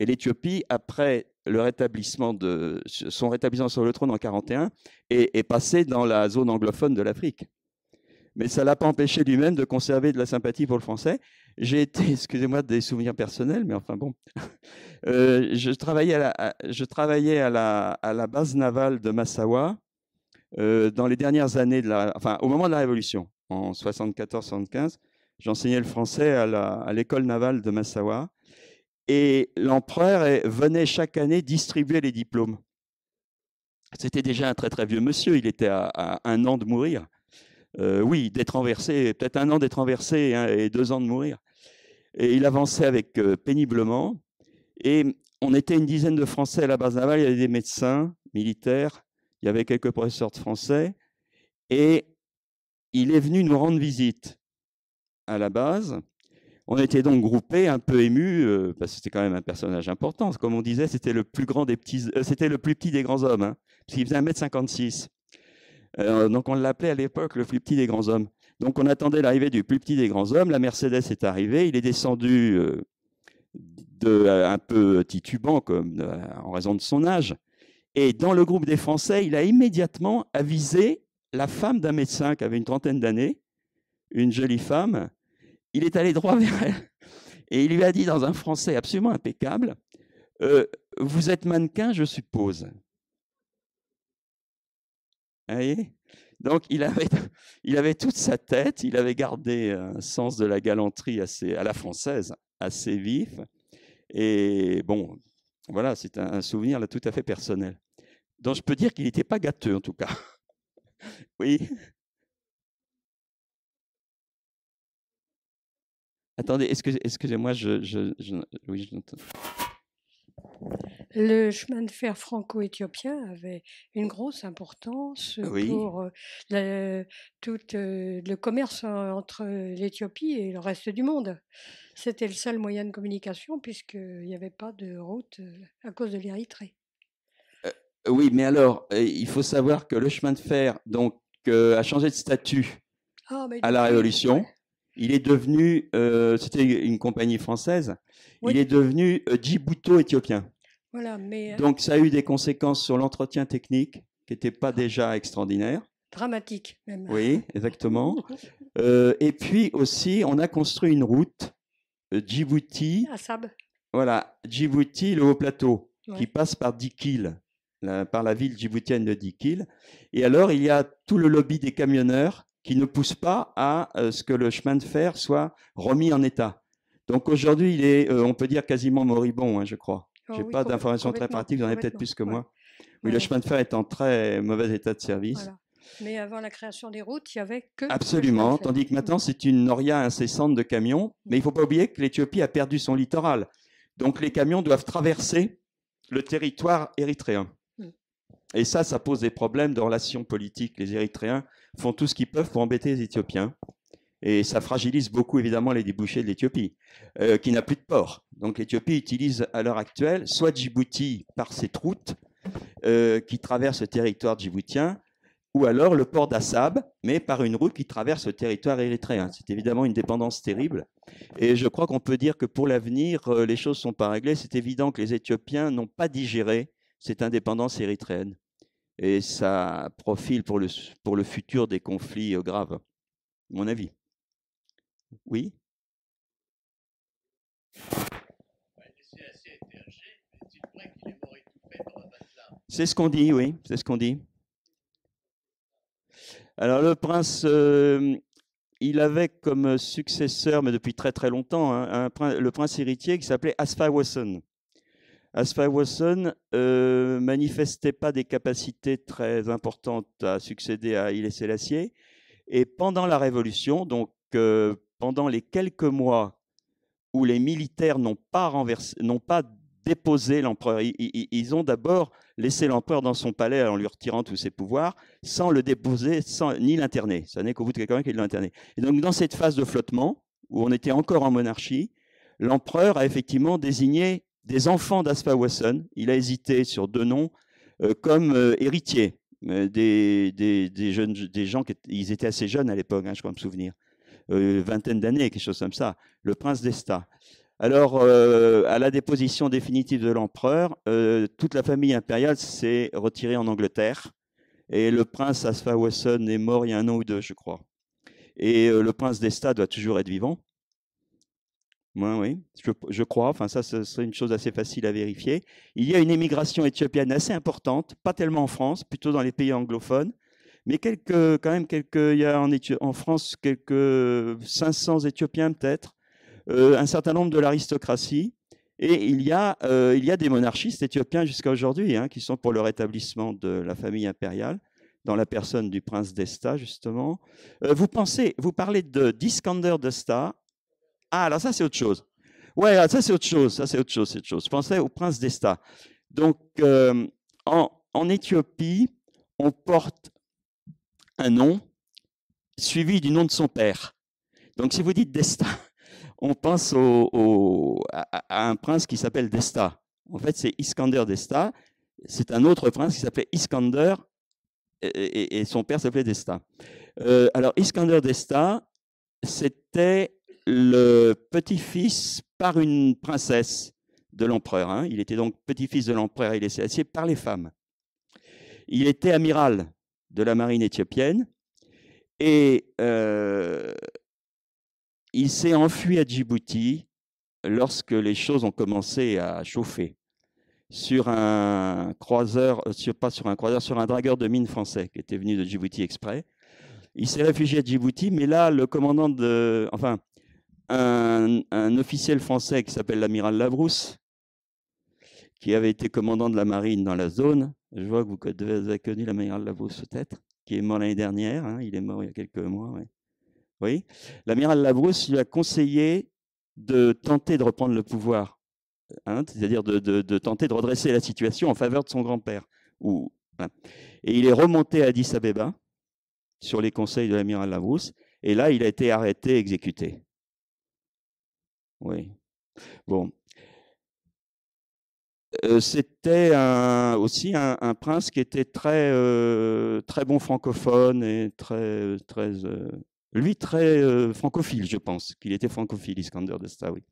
Et l'Éthiopie, après son rétablissement sur le trône en 1941, est passée dans la zone anglophone de l'Afrique. Mais ça ne l'a pas empêché lui-même de conserver de la sympathie pour le français. J'ai été, excusez-moi, des souvenirs personnels, mais enfin bon, je travaillais à la base navale de Massawa dans les dernières années au moment de la Révolution, en 74-75. J'enseignais le français à l'école navale de Massawa. Et l'empereur venait chaque année distribuer les diplômes. C'était déjà un très très vieux monsieur, il était à 1 an de mourir. Oui, d'être renversé, peut-être 1 an d'être renversé et 2 ans de mourir. Et il avançait avec péniblement. Et on était une dizaine de Français à la base navale, il y avait des médecins militaires, il y avait quelques professeurs de français. Et il est venu nous rendre visite à la base. On était donc groupés, un peu émus, parce que c'était quand même un personnage important. Comme on disait, c'était le plus petit des grands hommes, hein, parce qu'il faisait 1m56. Donc on l'appelait à l'époque le plus petit des grands hommes. Donc on attendait l'arrivée du plus petit des grands hommes. La Mercedes est arrivée. Il est descendu un peu titubant, en raison de son âge. Et dans le groupe des Français, il a immédiatement avisé la femme d'un médecin qui avait une trentaine d'années, une jolie femme. Il est allé droit vers elle et il lui a dit dans un français absolument impeccable, vous êtes mannequin, je suppose. Vous voyez ? Donc il avait toute sa tête, il avait gardé un sens de la galanterie à la française, assez vif. Et bon, voilà, c'est un souvenir là tout à fait personnel. Donc je peux dire qu'il n'était pas gâteux en tout cas. Oui. Attendez, excusez-moi, oui, je n'entends. Le chemin de fer franco-éthiopien avait une grosse importance pour tout le commerce entre l'Éthiopie et le reste du monde. C'était le seul moyen de communication puisqu'il n'y avait pas de route à cause de l'Érythrée. Oui, mais alors, il faut savoir que le chemin de fer donc, a changé de statut à la Révolution. Ouais. Il est devenu, c'était une compagnie française, oui. Il est devenu djibouto-éthiopien. Voilà, mais donc ça a eu des conséquences sur l'entretien technique qui n'était pas déjà extraordinaire. Dramatique même. Oui, exactement. Et puis aussi, on a construit une route Djibouti. Assab. Voilà, Djibouti, le Haut-Plateau, ouais. Qui passe par Dikil, par la ville djiboutienne de Dikil. Et alors, il y a tout le lobby des camionneurs qui ne pousse pas à ce que le chemin de fer soit remis en état. Donc aujourd'hui, il est, on peut dire, quasiment moribond, hein, je crois. Je n'ai pas d'informations très pratiques, vous en avez peut-être plus que moi. Oui, le chemin de fer est en très mauvais état de service. Voilà. Mais avant la création des routes, il n'y avait que... Absolument, tandis que maintenant, c'est une noria incessante de camions. Mais il ne faut pas oublier que l'Éthiopie a perdu son littoral. Donc les camions doivent traverser le territoire érythréen. Et ça pose des problèmes de relations politiques. Les Érythréens font tout ce qu'ils peuvent pour embêter les Éthiopiens. Et ça fragilise beaucoup, évidemment, les débouchés de l'Éthiopie, qui n'a plus de port. Donc l'Éthiopie utilise à l'heure actuelle soit Djibouti par cette route qui traverse le territoire djiboutien, ou alors le port d'Assab, mais par une route qui traverse le territoire érythréen. C'est évidemment une dépendance terrible. Et je crois qu'on peut dire que pour l'avenir, les choses ne sont pas réglées. C'est évident que les Éthiopiens n'ont pas digéré cette indépendance érythréenne. Et ça profile pour le futur des conflits graves, à mon avis. Oui. C'est ce qu'on dit, oui, c'est ce qu'on dit. Alors le prince, il avait comme successeur, mais depuis très très longtemps, hein, le prince héritier qui s'appelait Asfawason. Asfawason manifestait pas des capacités très importantes à succéder à Haïlé Sélassié. Et pendant la Révolution, donc pendant les quelques mois où les militaires n'ont pas déposé l'empereur, ils ont d'abord laissé l'empereur dans son palais en lui retirant tous ses pouvoirs, sans le déposer, ni l'interner. Ça n'est qu'au bout de quelques mois qu'ils l'ont interné. Et donc dans cette phase de flottement, où on était encore en monarchie, l'empereur a effectivement désigné des enfants d'Asfawason. Il a hésité sur 2 noms comme héritiers, des gens ils étaient assez jeunes à l'époque, je crois me souvenir, vingtaine d'années, quelque chose comme ça, le prince d'Esta. Alors, à la déposition définitive de l'empereur, toute la famille impériale s'est retirée en Angleterre, et le prince Asfawason est mort il y a 1 an ou 2, je crois. Et le prince d'Esta doit toujours être vivant. Oui, je crois. Enfin, ça, ce serait une chose assez facile à vérifier. Il y a une émigration éthiopienne assez importante, pas tellement en France, plutôt dans les pays anglophones, mais il y a en France quelques 500 Éthiopiens peut-être, un certain nombre de l'aristocratie, et il y a des monarchistes éthiopiens jusqu'à aujourd'hui, qui sont pour le rétablissement de la famille impériale, dans la personne du prince d'Esta, justement. Vous parlez d'Iskander d'Esta. Ah, alors ça, c'est autre chose. Ouais, ça, c'est autre chose. Je pensais au prince d'Esta. Donc, en Éthiopie, on porte un nom suivi du nom de son père. Donc, si vous dites d'Esta, on pense à un prince qui s'appelle d'Esta. En fait, c'est Iskander d'Esta. C'est un autre prince qui s'appelait Iskander et son père s'appelait d'Esta. Alors, Iskander d'Esta, c'était le petit-fils par une princesse de l'empereur. Il était donc petit-fils de l'empereur Haïlé Sélassié par les femmes. Il était amiral de la marine éthiopienne et il s'est enfui à Djibouti lorsque les choses ont commencé à chauffer sur un croiseur, sur un dragueur de mine français qui était venu de Djibouti exprès. Il s'est réfugié à Djibouti, mais là, le commandant un officiel français qui s'appelle l'amiral Labrousse, qui avait été commandant de la marine dans la zone, je vois que vous avez connu l'amiral Labrousse peut-être, qui est mort l'année dernière, il est mort il y a quelques mois. Ouais. Oui, l'amiral Labrousse lui a conseillé de tenter de reprendre le pouvoir, c'est-à-dire de tenter de redresser la situation en faveur de son grand-père. Et il est remonté à Addis Abeba sur les conseils de l'amiral Labrousse, et là, il a été arrêté et exécuté. Oui. Bon. C'était aussi un prince qui était très bon francophone et très francophile, je pense qu'il était francophile, Iskander d'Esta, oui,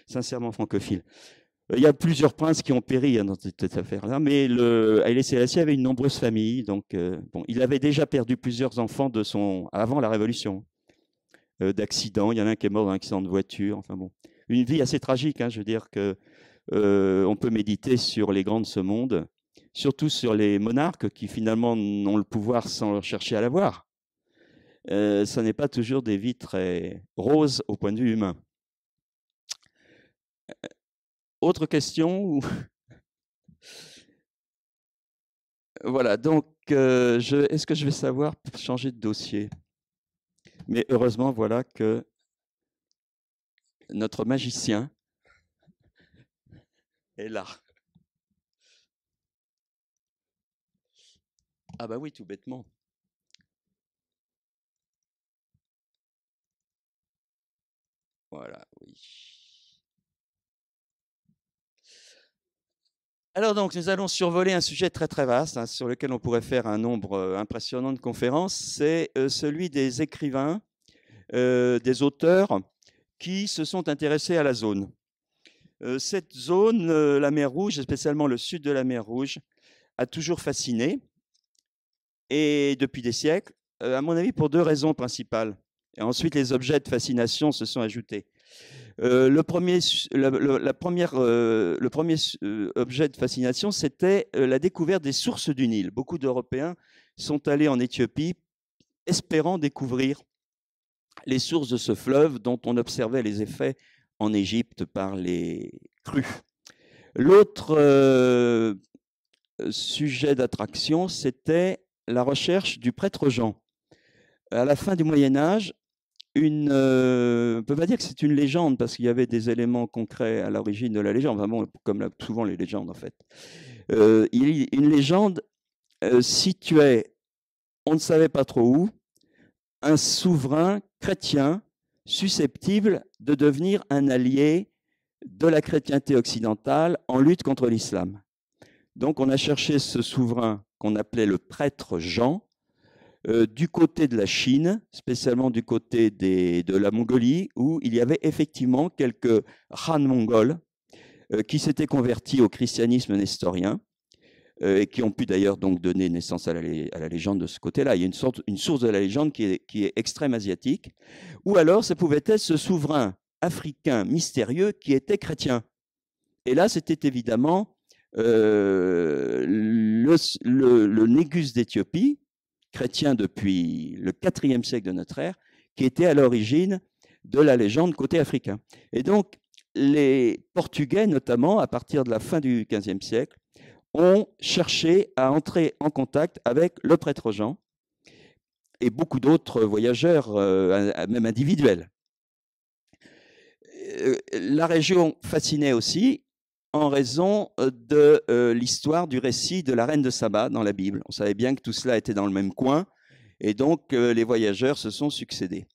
sincèrement francophile. Il y a plusieurs princes qui ont péri dans cette affaire-là, mais Haïlé Sélassié avait une nombreuse famille, donc il avait déjà perdu plusieurs enfants avant la Révolution, d'accidents. Il y en a un qui est mort dans un accident de voiture. Enfin bon, une vie assez tragique. Je veux dire que on peut méditer sur les grands de ce monde, surtout sur les monarques qui finalement n'ont le pouvoir sans chercher à l'avoir. Ça n'est pas toujours des vies très roses au point de vue humain. Autre question Voilà, donc est-ce que je vais savoir changer de dossier? Mais heureusement, voilà que notre magicien est là. Ah bah oui, tout bêtement. Voilà, oui. Alors donc, nous allons survoler un sujet très très vaste, sur lequel on pourrait faire un nombre impressionnant de conférences, c'est celui des écrivains, des auteurs qui se sont intéressés à la zone. Cette zone, la mer Rouge, et spécialement le sud de la mer Rouge, a toujours fasciné, et depuis des siècles, à mon avis pour 2 raisons principales. Et ensuite, les objets de fascination se sont ajoutés. Le premier objet de fascination, c'était la découverte des sources du Nil. Beaucoup d'Européens sont allés en Éthiopie espérant découvrir les sources de ce fleuve dont on observait les effets en Égypte par les crues. L'autre sujet d'attraction, c'était la recherche du prêtre Jean. À la fin du Moyen-Âge, on ne peut pas dire que c'est une légende parce qu'il y avait des éléments concrets à l'origine de la légende, vraiment, comme souvent les légendes en fait. Une légende situait, on ne savait pas trop où, un souverain chrétien susceptible de devenir un allié de la chrétienté occidentale en lutte contre l'islam. Donc on a cherché ce souverain qu'on appelait le prêtre Jean, du côté de la Chine, spécialement du côté de la Mongolie, où il y avait effectivement quelques Han mongols qui s'étaient convertis au christianisme nestorien, et qui ont pu d'ailleurs donc donner naissance à la légende de ce côté-là. Il y a une source de la légende qui est extrême asiatique. Ou alors, ça pouvait être ce souverain africain mystérieux qui était chrétien. Et là, c'était évidemment le Négus d'Éthiopie, chrétien depuis le IVe siècle de notre ère, qui était à l'origine de la légende côté africain. Et donc, les Portugais, notamment, à partir de la fin du XVe siècle, ont cherché à entrer en contact avec le prêtre Jean et beaucoup d'autres voyageurs, même individuels. La région fascinait aussi en raison de l'histoire du récit de la reine de Saba dans la Bible. On savait bien que tout cela était dans le même coin, et donc les voyageurs se sont succédés.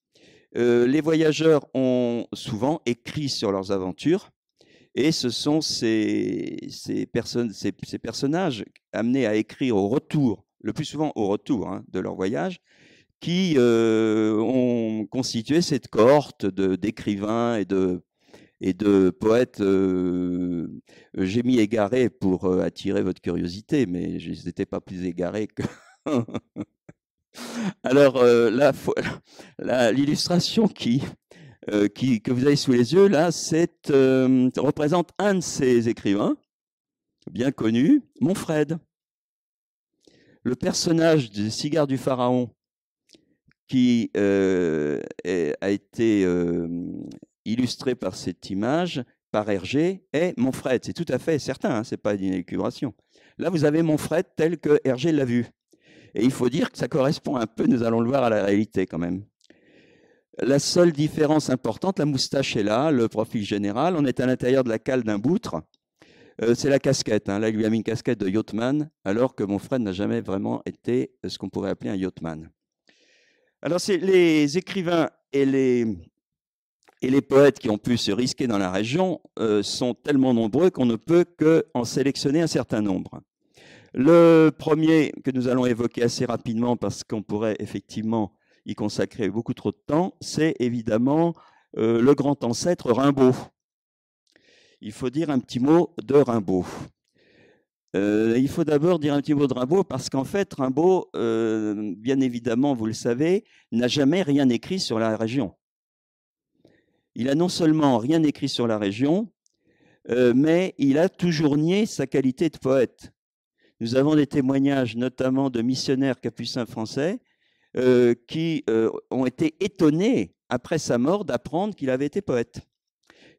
Les voyageurs ont souvent écrit sur leurs aventures, et ce sont ces personnages amenés à écrire au retour, le plus souvent au retour de leur voyage, qui ont constitué cette cohorte d'écrivains et de poètes. J'ai mis égarés pour attirer votre curiosité, mais je n'étais pas plus égaré que... Alors, l'illustration que vous avez sous les yeux, là, représente un de ces écrivains, bien connu, Monfred. Le personnage du cigare du pharaon, qui a été illustré par cette image, par Hergé, est Monfred. C'est tout à fait certain, ce n'est pas une élucubration. Là, vous avez Monfred tel que Hergé l'a vu. Et il faut dire que ça correspond un peu, nous allons le voir, à la réalité quand même. La seule différence importante, la moustache est là, le profil général. On est à l'intérieur de la cale d'un boutre. C'est la casquette. Là, il lui a mis une casquette de yachtsman, alors que Monfred n'a jamais vraiment été ce qu'on pourrait appeler un yachtsman. Alors, les écrivains et les poètes qui ont pu se risquer dans la région sont tellement nombreux qu'on ne peut qu'en sélectionner un certain nombre. Le premier que nous allons évoquer assez rapidement, parce qu'on pourrait effectivement y consacrer beaucoup trop de temps, c'est évidemment le grand ancêtre Rimbaud. Il faut dire un petit mot de Rimbaud. Il faut d'abord dire un petit mot de Rimbaud parce qu'en fait, Rimbaud, bien évidemment, vous le savez, n'a jamais rien écrit sur la région. Il a non seulement rien écrit sur la région, mais il a toujours nié sa qualité de poète. Nous avons des témoignages, notamment de missionnaires capucins français, qui ont été étonnés, après sa mort, d'apprendre qu'il avait été poète.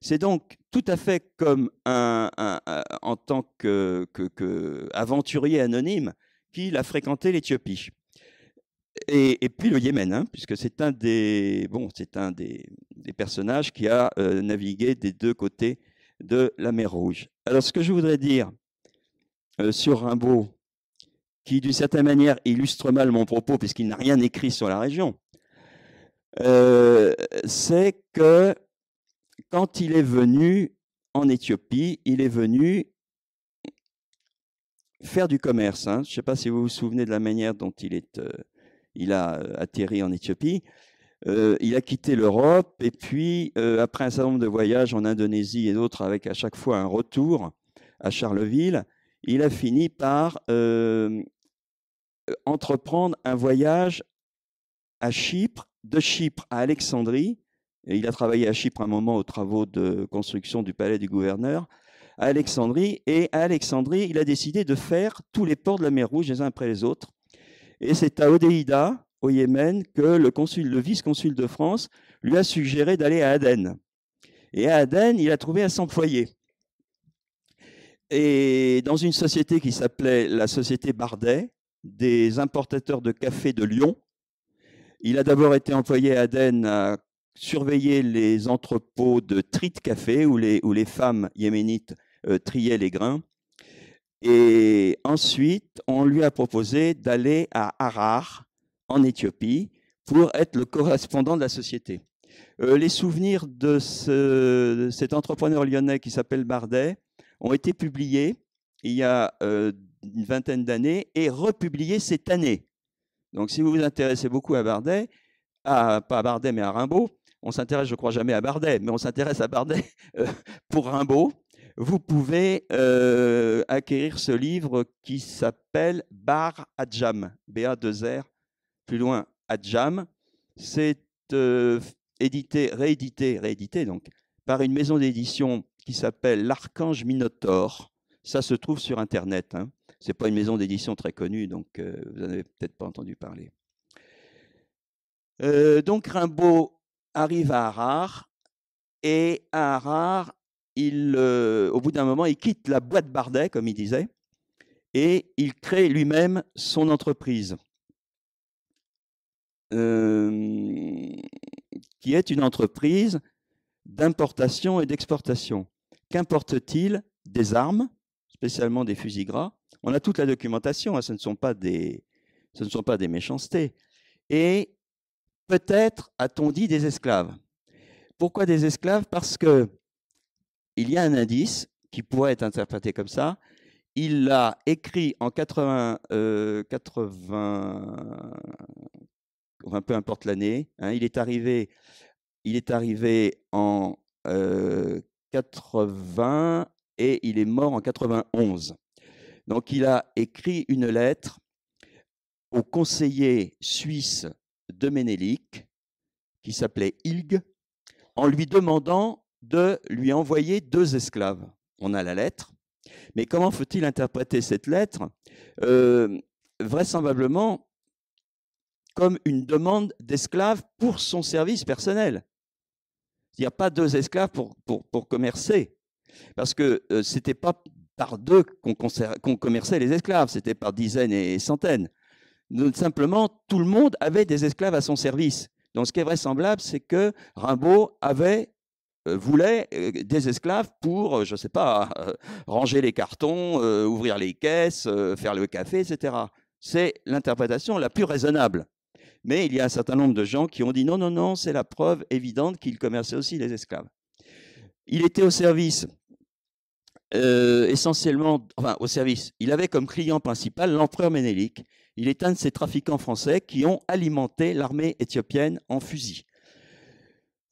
C'est donc tout à fait comme en tant qu'aventurier anonyme qu'il a fréquenté l'Éthiopie. Et puis le Yémen, puisque c'est un des personnages qui a navigué des deux côtés de la mer Rouge. Alors ce que je voudrais dire sur Rimbaud, qui d'une certaine manière illustre mal mon propos puisqu'il n'a rien écrit sur la région, c'est que quand il est venu en Éthiopie, il est venu faire du commerce. Je ne sais pas si vous vous souvenez de la manière dont il a atterri en Éthiopie. Il a quitté l'Europe et puis, après un certain nombre de voyages en Indonésie et d'autres, avec à chaque fois un retour à Charleville, il a fini par entreprendre un voyage à Chypre, de Chypre à Alexandrie. Et il a travaillé à Chypre un moment aux travaux de construction du palais du gouverneur, à Alexandrie. Et à Alexandrie, il a décidé de faire tous les ports de la mer Rouge les uns après les autres. Et c'est à Odéida, au Yémen, que le vice-consul de France lui a suggéré d'aller à Aden. Et à Aden, il a trouvé à s'employer. Et dans une société qui s'appelait la Société Bardet, des importateurs de café de Lyon, il a d'abord été employé à Aden à surveiller les entrepôts de tri de café où les femmes yéménites triaient les grains. Et ensuite, on lui a proposé d'aller à Harar, en Éthiopie, pour être le correspondant de la société. Les souvenirs de cet entrepreneur lyonnais qui s'appelle Bardet ont été publiés il y a une vingtaine d'années et republiés cette année. Donc, si vous vous intéressez beaucoup à Bardet, pas à Bardet, mais à Rimbaud, on s'intéresse, je crois, jamais à Bardet, mais on s'intéresse à Bardet pour Rimbaud. Vous pouvez acquérir ce livre qui s'appelle Bar Adjam, B-A-2-R, plus loin Adjam. C'est réédité donc, par une maison d'édition qui s'appelle l'Archange Minotaure. Ça se trouve sur Internet. Hein. Ce n'est pas une maison d'édition très connue, donc vous n'en avez peut-être pas entendu parler. Donc Rimbaud arrive à Harare, et à Harare, au bout d'un moment, il quitte la boîte Bardet, comme il disait, et il crée lui-même son entreprise, qui est une entreprise d'importation et d'exportation. Qu'importe-t-il? Des armes, spécialement des fusils gras. On a toute la documentation, hein, ce ne sont pas des méchancetés. Et peut-être, a-t-on dit, des esclaves. Pourquoi des esclaves? Parce que il y a un indice qui pourrait être interprété comme ça. Il l'a écrit en 80, enfin, peu importe l'année. Hein, il est arrivé en 80 et il est mort en 91. Donc, il a écrit une lettre au conseiller suisse de Ménélique, qui s'appelait Ilg, en lui demandant de lui envoyer 2 esclaves. On a la lettre, mais comment faut-il interpréter cette lettre? Vraisemblablement comme une demande d'esclaves pour son service personnel. Il n'y a pas 2 esclaves pour commercer, parce que ce n'était pas par 2 qu'on commerçait les esclaves, c'était par dizaines et centaines. Donc, simplement, tout le monde avait des esclaves à son service. Donc, ce qui est vraisemblable, c'est que Rimbaud voulait des esclaves pour, je ne sais pas, ranger les cartons, ouvrir les caisses, faire le café, etc. C'est l'interprétation la plus raisonnable. Mais il y a un certain nombre de gens qui ont dit non, non, non, c'est la preuve évidente qu'il commerçait aussi les esclaves. Il était au service, essentiellement, enfin au service, il avait comme client principal l'empereur Ménélique. Il est un de ces trafiquants français qui ont alimenté l'armée éthiopienne en fusils.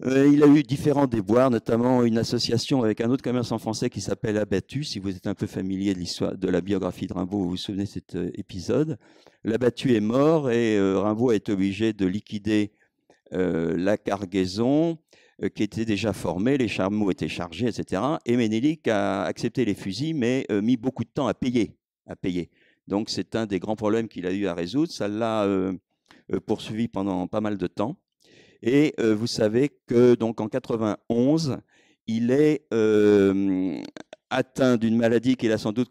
Il a eu différents déboires, notamment une association avec un autre commerçant français qui s'appelle Abattu. Si vous êtes un peu familier de l'histoire de la biographie de Rimbaud, vous vous souvenez de cet épisode. L'Abattu est mort et Rimbaud a été obligé de liquider la cargaison qui était déjà formée, les chameaux étaient chargés, etc. Et Ménélique a accepté les fusils, mais mis beaucoup de temps à payer. Donc c'est un des grands problèmes qu'il a eu à résoudre. Ça l'a poursuivi pendant pas mal de temps. Et vous savez que donc en 91, il est atteint d'une maladie qu'il a sans doute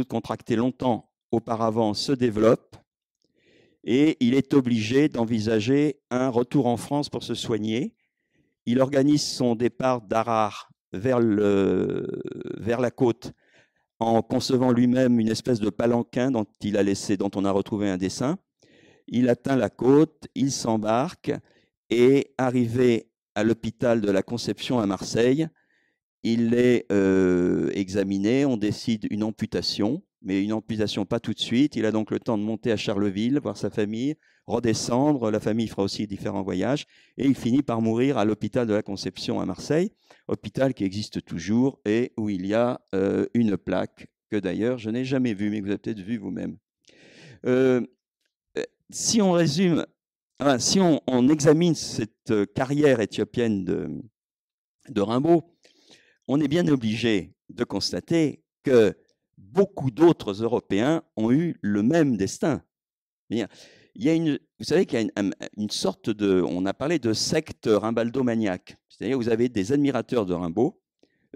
contractée longtemps auparavant se développe et il est obligé d'envisager un retour en France pour se soigner. Il organise son départ d'Harare vers la côte en concevant lui-même une espèce de palanquin dont on a retrouvé un dessin. Il atteint la côte, il s'embarque et arrivé à l'hôpital de la Conception à Marseille, il est examiné, on décide une amputation, mais une amputation pas tout de suite. Il a donc le temps de monter à Charleville, voir sa famille, redescendre, la famille fera aussi différents voyages, et il finit par mourir à l'hôpital de la Conception à Marseille, hôpital qui existe toujours et où il y a une plaque que d'ailleurs je n'ai jamais vue, mais que vous avez peut-être vue vous-même. Si on résume, si on examine cette carrière éthiopienne de Rimbaud, on est bien obligé de constater que beaucoup d'autres Européens ont eu le même destin. Vous savez qu'il y a une sorte on a parlé de secte rimbaldomaniaque, c'est-à-dire vous avez des admirateurs de Rimbaud,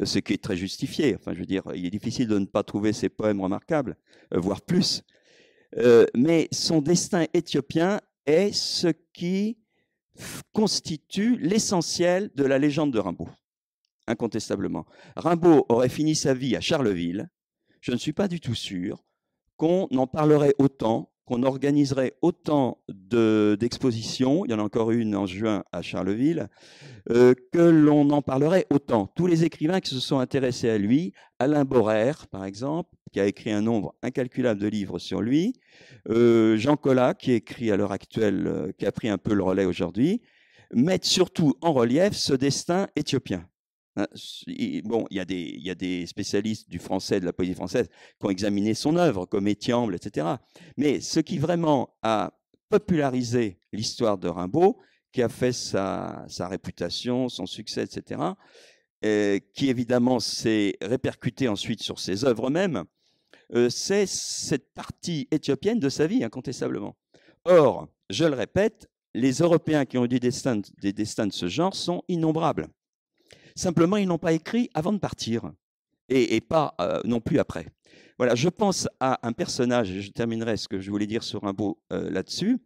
ce qui est très justifié. Enfin, je veux dire, il est difficile de ne pas trouver ses poèmes remarquables, voire plus. Mais son destin éthiopien est ce qui constitue l'essentiel de la légende de Rimbaud, incontestablement. Rimbaud aurait fini sa vie à Charleville. Je ne suis pas du tout sûr qu'on en parlerait autant qu'on organiserait autant d'expositions, il y en a encore une en juin à Charleville, que l'on en parlerait autant. Tous les écrivains qui se sont intéressés à lui, Alain Borrer, par exemple, qui a écrit un nombre incalculable de livres sur lui, Jean Collat, qui écrit à l'heure actuelle, qui a pris un peu le relais aujourd'hui, mettent surtout en relief ce destin éthiopien. Bon, il y a des spécialistes du français, de la poésie française, qui ont examiné son œuvre, comme Étiamble, etc. Mais ce qui vraiment a popularisé l'histoire de Rimbaud, qui a fait sa réputation, son succès, etc., qui évidemment s'est répercuté ensuite sur ses œuvres mêmes, c'est cette partie éthiopienne de sa vie, incontestablement. Or, je le répète, les Européens qui ont eu des destins de ce genre sont innombrables. Simplement, ils n'ont pas écrit avant de partir, et pas non plus après. Voilà, je pense à un personnage, et je terminerai ce que je voulais dire sur Rimbaud là-dessus,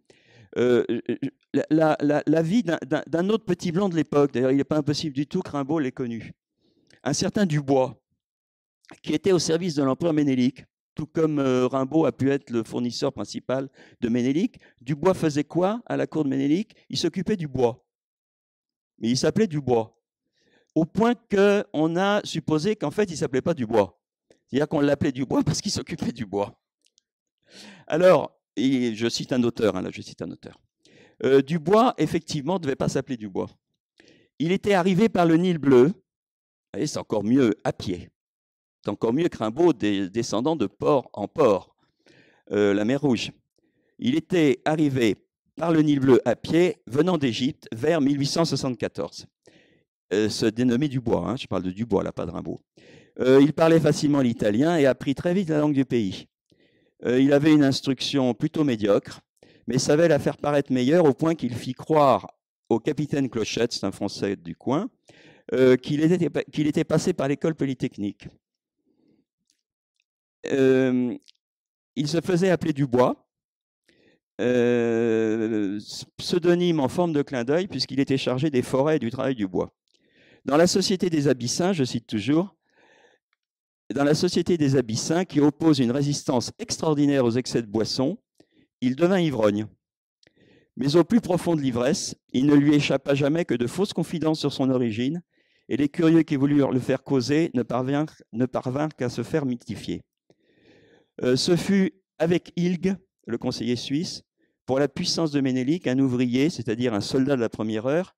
la vie d'un autre petit blanc de l'époque. D'ailleurs, il n'est pas impossible du tout que Rimbaud l'ait connu. Un certain Dubois, qui était au service de l'empereur Ménélique, tout comme Rimbaud a pu être le fournisseur principal de Ménélique. Dubois faisait quoi à la cour de Ménélique? Il s'occupait du bois. Mais il s'appelait Dubois. Au point qu'on a supposé qu'en fait, il ne s'appelait pas Dubois. C'est-à-dire qu'on l'appelait Dubois parce qu'il s'occupait du bois. Alors, et je cite un auteur, là je cite un auteur. Dubois, effectivement, ne devait pas s'appeler Dubois. Il était arrivé par le Nil bleu, et c'est encore mieux, à pied. C'est encore mieux que Rimbaud, descendant de port en port, la mer Rouge. Il était arrivé par le Nil bleu à pied, venant d'Égypte, vers 1874. Se dénommait Dubois, je parle de Dubois, là, pas de Rimbaud. Il parlait facilement l'italien et apprit très vite la langue du pays. Il avait une instruction plutôt médiocre, mais savait la faire paraître meilleure au point qu'il fit croire au capitaine Clochette, c'est un Français du coin, qu'il était passé par l'école polytechnique. Il se faisait appeler Dubois, pseudonyme en forme de clin d'œil, puisqu'il était chargé des forêts et du travail du bois. Dans la société des Abyssins, je cite toujours, dans la société des Abyssins, qui oppose une résistance extraordinaire aux excès de boisson, il devint ivrogne. Mais au plus profond de l'ivresse, il ne lui échappa jamais que de fausses confidences sur son origine, et les curieux qui voulurent le faire causer ne parvinrent qu'à se faire mythifier. Ce fut avec Ilg, le conseiller suisse, pour la puissance de Ménélique, un ouvrier, c'est-à-dire un soldat de la première heure.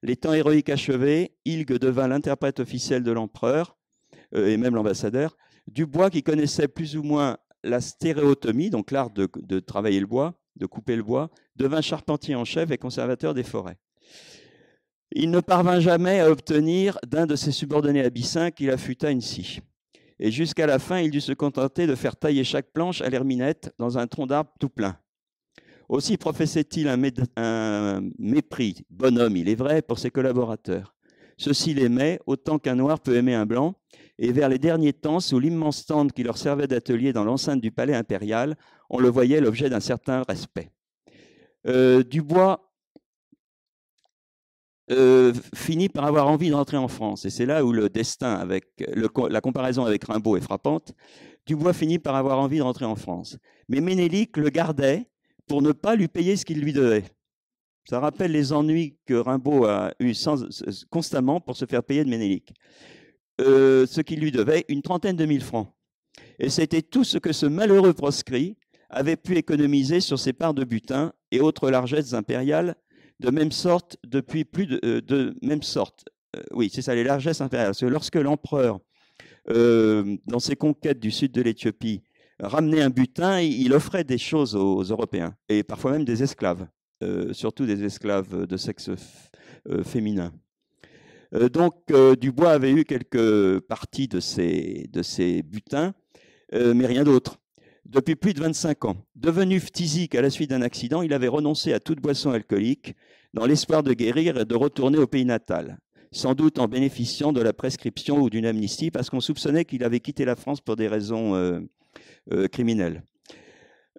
Les temps héroïques achevés, Ilg devint l'interprète officiel de l'empereur, et même l'ambassadeur. Dubois, qui connaissait plus ou moins la stéréotomie, donc l'art de travailler le bois, de couper le bois, devint charpentier en chef et conservateur des forêts. Il ne parvint jamais à obtenir d'un de ses subordonnés abyssins qu'il affûta une scie. Et jusqu'à la fin, il dut se contenter de faire tailler chaque planche à l'herminette dans un tronc d'arbre tout plein. Aussi professait-il un mépris, bonhomme il est vrai, pour ses collaborateurs. Ceux-ci l'aimaient autant qu'un noir peut aimer un blanc, et vers les derniers temps, sous l'immense stand qui leur servait d'atelier dans l'enceinte du palais impérial, on le voyait l'objet d'un certain respect. Dubois finit par avoir envie de rentrer en France, et c'est là où le destin, avec la comparaison avec Rimbaud est frappante. Dubois finit par avoir envie de rentrer en France. Mais Ménélique le gardait pour ne pas lui payer ce qu'il lui devait. Ça rappelle les ennuis que Rimbaud a eus constamment pour se faire payer de Ménélique. Ce qu'il lui devait, une 30aine de 1000 francs. Et c'était tout ce que ce malheureux proscrit avait pu économiser sur ses parts de butin et autres largesses impériales, de même sorte depuis plus de même sorte. Oui, c'est ça, les largesses impériales. Parce que lorsque l'empereur, dans ses conquêtes du sud de l'Éthiopie, ramenait un butin, il offrait des choses aux Européens, et parfois même des esclaves, surtout des esclaves de sexe féminin. Donc, Dubois avait eu quelques parties de ces butins, mais rien d'autre. Depuis plus de 25 ans, devenu phtisique à la suite d'un accident, il avait renoncé à toute boisson alcoolique dans l'espoir de guérir et de retourner au pays natal, sans doute en bénéficiant de la prescription ou d'une amnistie, parce qu'on soupçonnait qu'il avait quitté la France pour des raisons criminelles.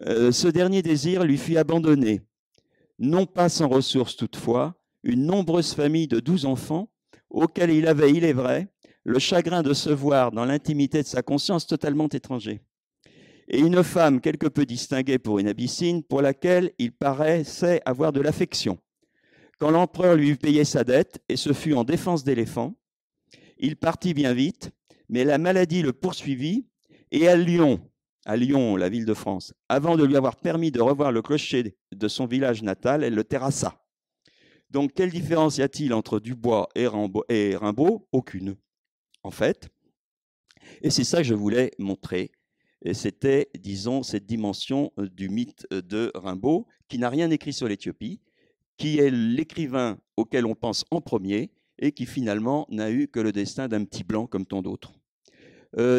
Ce dernier désir lui fut abandonné, non pas sans ressources toutefois, une nombreuse famille de 12 enfants, auxquels il avait, il est vrai, le chagrin de se voir dans l'intimité de sa conscience totalement étranger. et une femme quelque peu distinguée pour une abyssine, pour laquelle il paraissait avoir de l'affection. Quand l'empereur lui eut payé sa dette, et ce fut en défense d'éléphant, il partit bien vite, mais la maladie le poursuivit, et à Lyon, la ville de France, avant de lui avoir permis de revoir le clocher de son village natal, elle le terrassa. Donc, quelle différence y a-t-il entre Dubois et Rimbaud? Aucune, en fait. Et c'est ça que je voulais montrer. Et c'était, disons, cette dimension du mythe de Rimbaud, qui n'a rien écrit sur l'Éthiopie, qui est l'écrivain auquel on pense en premier, et qui finalement n'a eu que le destin d'un petit blanc comme tant d'autres.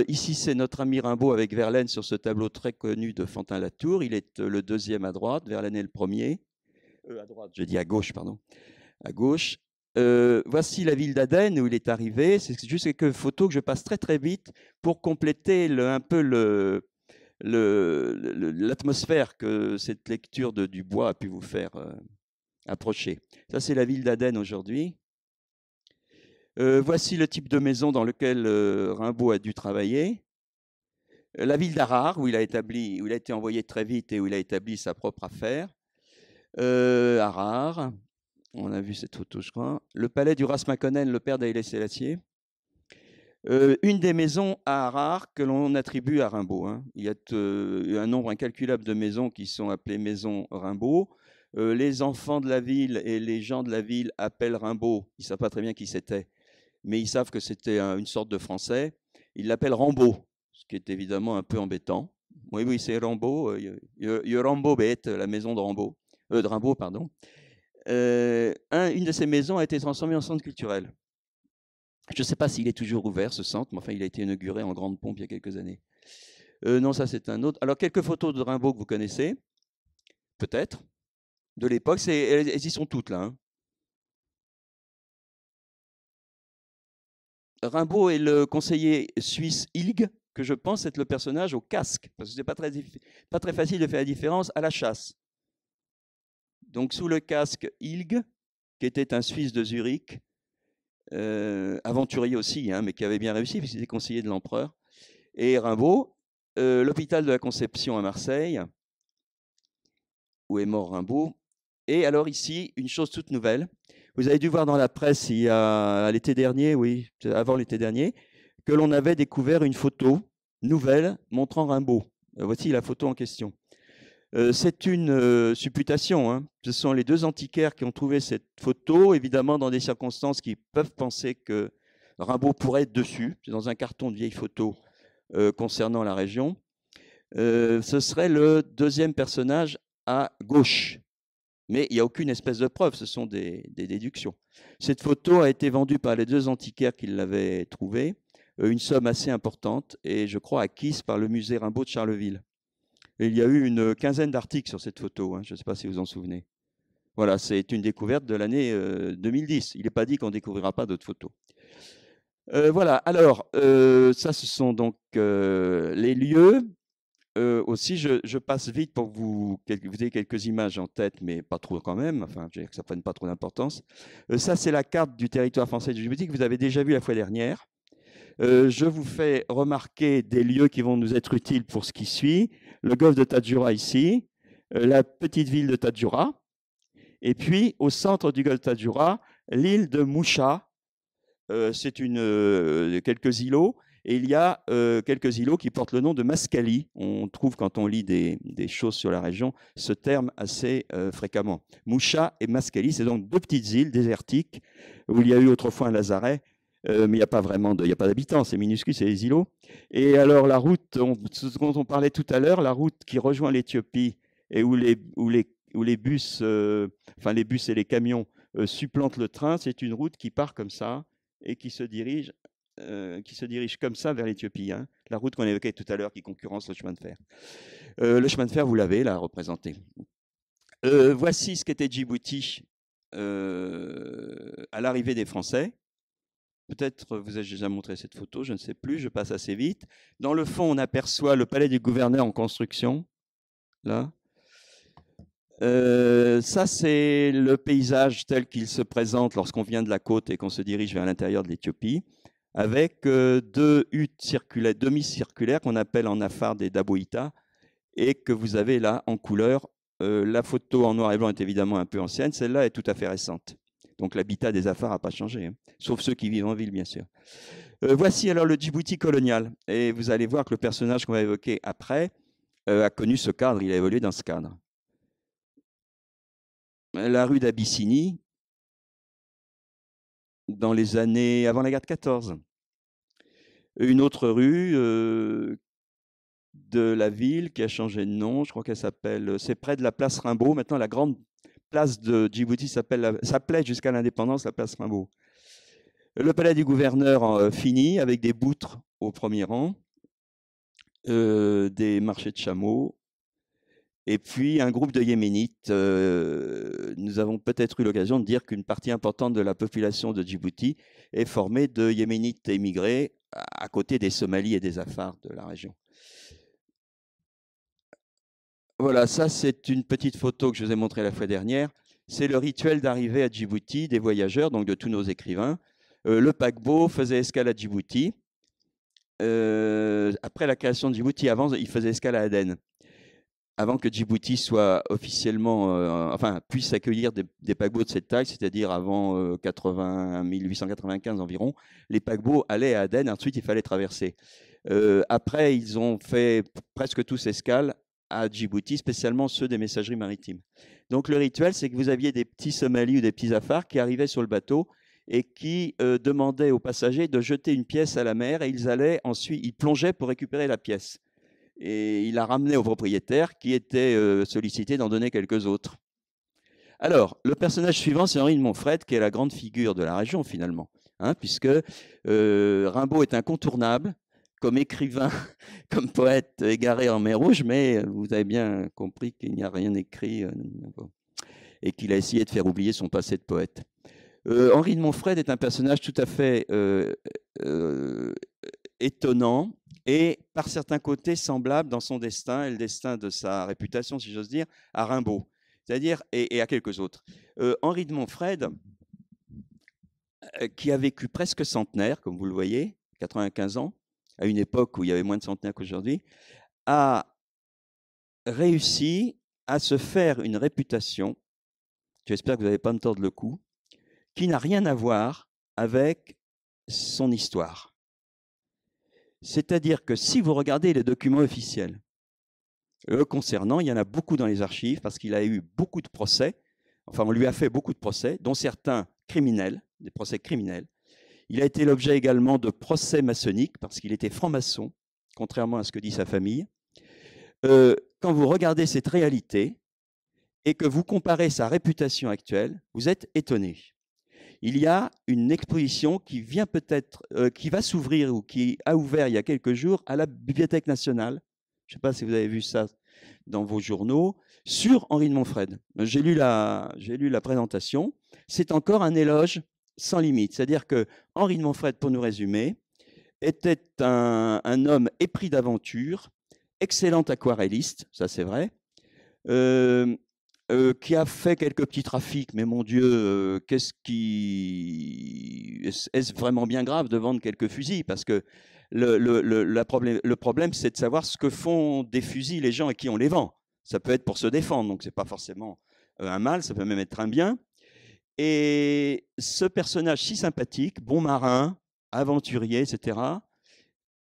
Ici, c'est notre ami Rimbaud avec Verlaine sur ce tableau très connu de Fantin-Latour. Il est le deuxième à droite, Verlaine est le premier. À droite, je dis à gauche, pardon. À gauche. Voici la ville d'Aden où il est arrivé. C'est juste quelques photos que je passe très très vite pour compléter un peu l'atmosphère que cette lecture de Dubois a pu vous faire approcher. Ça, c'est la ville d'Aden aujourd'hui. Voici le type de maison dans lequel Rimbaud a dû travailler. La ville d'Harare, où il a été envoyé très vite et où il a établi sa propre affaire. Harare, on a vu cette photo, je crois. Le palais du Ras Makonnen, le père d'Haïlé Sélassié. Une des maisons à Harare que l'on attribue à Rimbaud. Hein. Il y a un nombre incalculable de maisons qui sont appelées maisons Rimbaud. Les enfants de la ville et les gens de la ville appellent Rimbaud. Ils ne savent pas très bien qui c'était, mais ils savent que c'était une sorte de français. Ils l'appellent Rambaud, ce qui est évidemment un peu embêtant. Oui, c'est Rambaud. Rambaud bête, la maison de Rimbaud. Pardon. Une de ces maisons a été transformée en centre culturel. Je ne sais pas s'il est toujours ouvert, ce centre, mais enfin, il a été inauguré en grande pompe il y a quelques années. Non, ça, c'est un autre. Alors, quelques photos de Rimbaud que vous connaissez, peut-être, de l'époque. Elles y sont toutes, là. Hein. Rimbaud est le conseiller suisse Ilg, que je pense être le personnage au casque, parce que ce n'est pas très facile de faire la différence à la chasse. Donc, sous le casque, Ilg, qui était un Suisse de Zurich, aventurier aussi, hein, mais qui avait bien réussi, puisqu'il était conseiller de l'empereur. Et Rimbaud, l'hôpital de la Conception à Marseille, où est mort Rimbaud. Et alors ici, une chose toute nouvelle. Vous avez dû voir dans la presse, il y a l'été dernier, oui, avant l'été dernier, que l'on avait découvert une photo nouvelle montrant Rimbaud. Voici la photo en question. C'est une supputation. Hein. Ce sont les deux antiquaires qui ont trouvé cette photo, évidemment dans des circonstances qui peuvent penser que Rimbaud pourrait être dessus. C'est dans un carton de vieilles photos concernant la région. Ce serait le deuxième personnage à gauche. Mais il n'y a aucune espèce de preuve, ce sont des déductions. Cette photo a été vendue par les deux antiquaires qui l'avaient trouvée, une somme assez importante, et je crois acquise par le musée Rimbaud de Charleville. Et il y a eu une quinzaine d'articles sur cette photo, hein, je ne sais pas si vous en souvenez. Voilà, c'est une découverte de l'année 2010. Il n'est pas dit qu'on ne découvrira pas d'autres photos. Voilà, alors, ça, ce sont donc les lieux. Aussi, je passe vite pour que vous ayez quelques images en tête, mais pas trop quand même, enfin, je veux dire que ça ne prenne pas trop d'importance. Ça, c'est la carte du territoire français de Djibouti que vous avez déjà vue la fois dernière. Je vous fais remarquer des lieux qui vont nous être utiles pour ce qui suit. Le golfe de Tadjoura ici, la petite ville de Tadjoura, et puis au centre du golfe de Tadjoura, l'île de Moucha. C'est quelques îlots. Et il y a quelques îlots qui portent le nom de Mascali. On trouve, quand on lit des choses sur la région, ce terme assez fréquemment. Moucha et Mascali, c'est donc deux petites îles désertiques où il y a eu autrefois un lazaret, mais il n'y a pas vraiment d'habitants, c'est minuscule, c'est des îlots. Et alors la route, dont on parlait tout à l'heure, la route qui rejoint l'Éthiopie et où les bus, les bus et les camions supplantent le train, c'est une route qui part comme ça et qui se dirige comme ça vers l'Éthiopie, hein, la route qu'on évoquait tout à l'heure qui concurrence le chemin de fer. Le chemin de fer, vous l'avez là représenté. Voici ce qu'était Djibouti à l'arrivée des Français. Peut-être vous avez déjà montré cette photo, je ne sais plus, je passe assez vite. Dans le fond, on aperçoit le palais du gouverneur en construction, là. Ça, c'est le paysage tel qu'il se présente lorsqu'on vient de la côte et qu'on se dirige vers l'intérieur de l'Éthiopie. avec 2 huttes circulaires, demi-circulaires qu'on appelle en afar des daboïta et que vous avez là en couleur. La photo en noir et blanc est évidemment un peu ancienne, celle-là est tout à fait récente. Donc l'habitat des afars n'a pas changé, hein, sauf ceux qui vivent en ville, bien sûr. Voici alors le Djibouti colonial. Et vous allez voir que le personnage qu'on va évoquer après a connu ce cadre, il a évolué dans ce cadre. La rue d'Abyssinie, dans les années avant la guerre de 14. Une autre rue de la ville qui a changé de nom, je crois qu'elle s'appelle, c'est près de la place Rimbaud. Maintenant, la grande place de Djibouti s'appelait jusqu'à l'indépendance la place Rimbaud. Le palais du gouverneur fini avec des boutres au premier rang, des marchés de chameaux, et puis un groupe de Yéménites. Nous avons peut-être eu l'occasion de dire qu'une partie importante de la population de Djibouti est formée de Yéménites émigrés à côté des Somalis et des Afars de la région. Voilà, ça c'est une petite photo que je vous ai montrée la fois dernière. C'est le rituel d'arrivée à Djibouti des voyageurs, donc de tous nos écrivains. Le paquebot faisait escale à Djibouti. Après la création de Djibouti, avant, il faisait escale à Aden. Avant que Djibouti soit officiellement, puisse accueillir des paquebots de cette taille, c'est-à-dire avant 1895 environ, les paquebots allaient à Aden, ensuite il fallait traverser. Après, ils ont fait presque tous escale à Djibouti, spécialement ceux des messageries maritimes. Donc le rituel, c'est que vous aviez des petits Somalis ou des petits Afars qui arrivaient sur le bateau et qui demandaient aux passagers de jeter une pièce à la mer et ils plongeaient pour récupérer la pièce. Et il la ramenait au propriétaire qui était sollicité d'en donner quelques autres. Alors, le personnage suivant, c'est Henri de Montfred, qui est la grande figure de la région finalement, hein, puisque Rimbaud est incontournable comme écrivain, comme poète égaré en mer Rouge, mais vous avez bien compris qu'il n'y a rien écrit et qu'il a essayé de faire oublier son passé de poète. Henri de Montfred est un personnage tout à fait étonnant et par certains côtés semblable dans son destin et le destin de sa réputation, si j'ose dire, à Rimbaud, c'est-à-dire et à quelques autres. Henri de Montfred, qui a vécu presque centenaire, comme vous le voyez, 95 ans, à une époque où il y avait moins de centenaires qu'aujourd'hui, a réussi à se faire une réputation, j'espère que vous n'allez pas me tordre le cou, qui n'a rien à voir avec son histoire. C'est-à-dire que si vous regardez les documents officiels concernant, il y en a beaucoup dans les archives parce qu'il a eu beaucoup de procès, enfin on lui a fait beaucoup de procès, dont certains criminels, des procès criminels. Il a été l'objet également de procès maçonniques parce qu'il était franc-maçon, contrairement à ce que dit sa famille. Quand vous regardez cette réalité et que vous comparez sa réputation actuelle, vous êtes étonné. Il y a une exposition qui vient peut-être, qui va s'ouvrir ou qui a ouvert il y a quelques jours à la Bibliothèque nationale. Je ne sais pas si vous avez vu ça dans vos journaux, sur Henri de Montfred. J'ai lu la présentation. C'est encore un éloge sans limite. C'est-à-dire que Henri de Montfred, pour nous résumer, était un homme épris d'aventure, excellent aquarelliste, ça c'est vrai, qui a fait quelques petits trafics, mais mon Dieu, est-ce vraiment bien grave de vendre quelques fusils? Parce que le problème, c'est de savoir ce que font des fusils les gens à qui on les vend. Ça peut être pour se défendre, donc ce n'est pas forcément un mal, ça peut même être un bien. Et ce personnage si sympathique, bon marin, aventurier, etc.,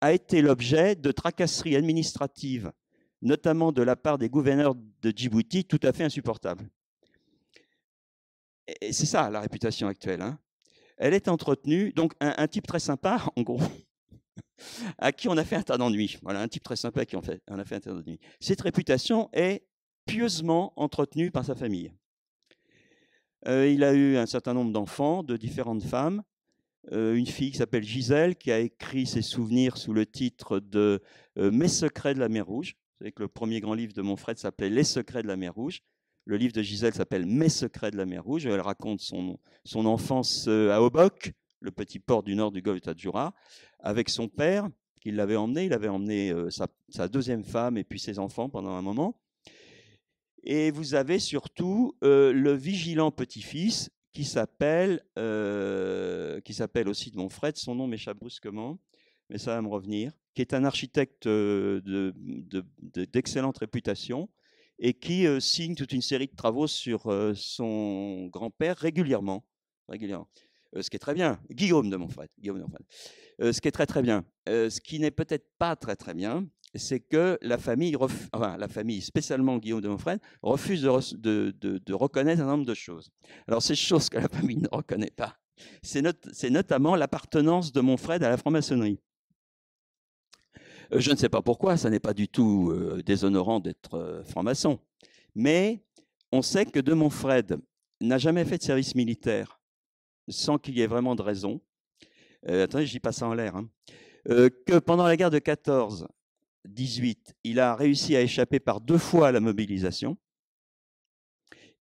a été l'objet de tracasseries administratives, notamment de la part des gouverneurs de Djibouti, tout à fait insupportables. Et c'est ça, la réputation actuelle. Hein. Elle est entretenue, donc un type très sympa, en gros, à qui on a fait un tas d'ennuis. Voilà, un type très sympa à qui on a fait un tas d'ennuis. Cette réputation est pieusement entretenue par sa famille. Il a eu un certain nombre d'enfants, de différentes femmes. Une fille qui s'appelle Gisèle, qui a écrit ses souvenirs sous le titre de Mes secrets de la mer Rouge. Vous savez que le premier grand livre de Montfred s'appelait Les secrets de la mer Rouge. Le livre de Gisèle s'appelle Mes secrets de la mer Rouge. Elle raconte son enfance à Obok, le petit port du nord du golfe de Tadjoura, avec son père, qui l'avait emmené. Il avait emmené sa deuxième femme et puis ses enfants pendant un moment. Et vous avez surtout le vigilant petit-fils qui s'appelle aussi de Monfred, son nom m'échappe brusquement, mais ça va me revenir, qui est un architecte d'excellente réputation et qui signe toute une série de travaux sur son grand-père régulièrement. Ce qui est très bien. Guillaume de Monfred. Ce qui est très très bien. Ce qui n'est peut-être pas très très bien, c'est que la famille, spécialement Guillaume de Monfred, refuse de reconnaître un nombre de choses. Alors ces choses que la famille ne reconnaît pas, c'est notamment l'appartenance de Monfred à la franc-maçonnerie. Je ne sais pas pourquoi, ça n'est pas du tout déshonorant d'être franc-maçon, mais on sait que de Monfred n'a jamais fait de service militaire sans qu'il y ait vraiment de raison. Attendez, je dis pas ça en l'air. Hein. Que pendant la guerre de 14-18, il a réussi à échapper par 2 fois à la mobilisation.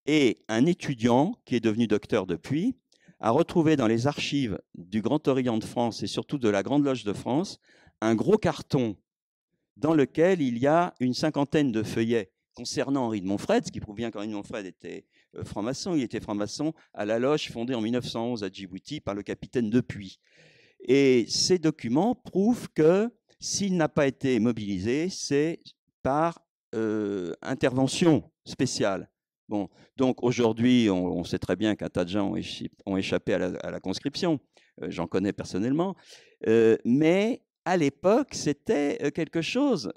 Et un étudiant, qui est devenu docteur depuis, a retrouvé dans les archives du Grand Orient de France et surtout de la Grande Loge de France un gros carton dans lequel il y a une 50aine de feuillets concernant Henri de Monfred, ce qui prouve bien qu'Henri de Monfred était franc-maçon. Il était franc-maçon à la loge fondée en 1911 à Djibouti par le capitaine Depuis. Et ces documents prouvent que s'il n'a pas été mobilisé, c'est par intervention spéciale. Bon, donc aujourd'hui, on sait très bien qu'un tas de gens ont échappé à la conscription. J'en connais personnellement. Mais à l'époque, c'était quelque chose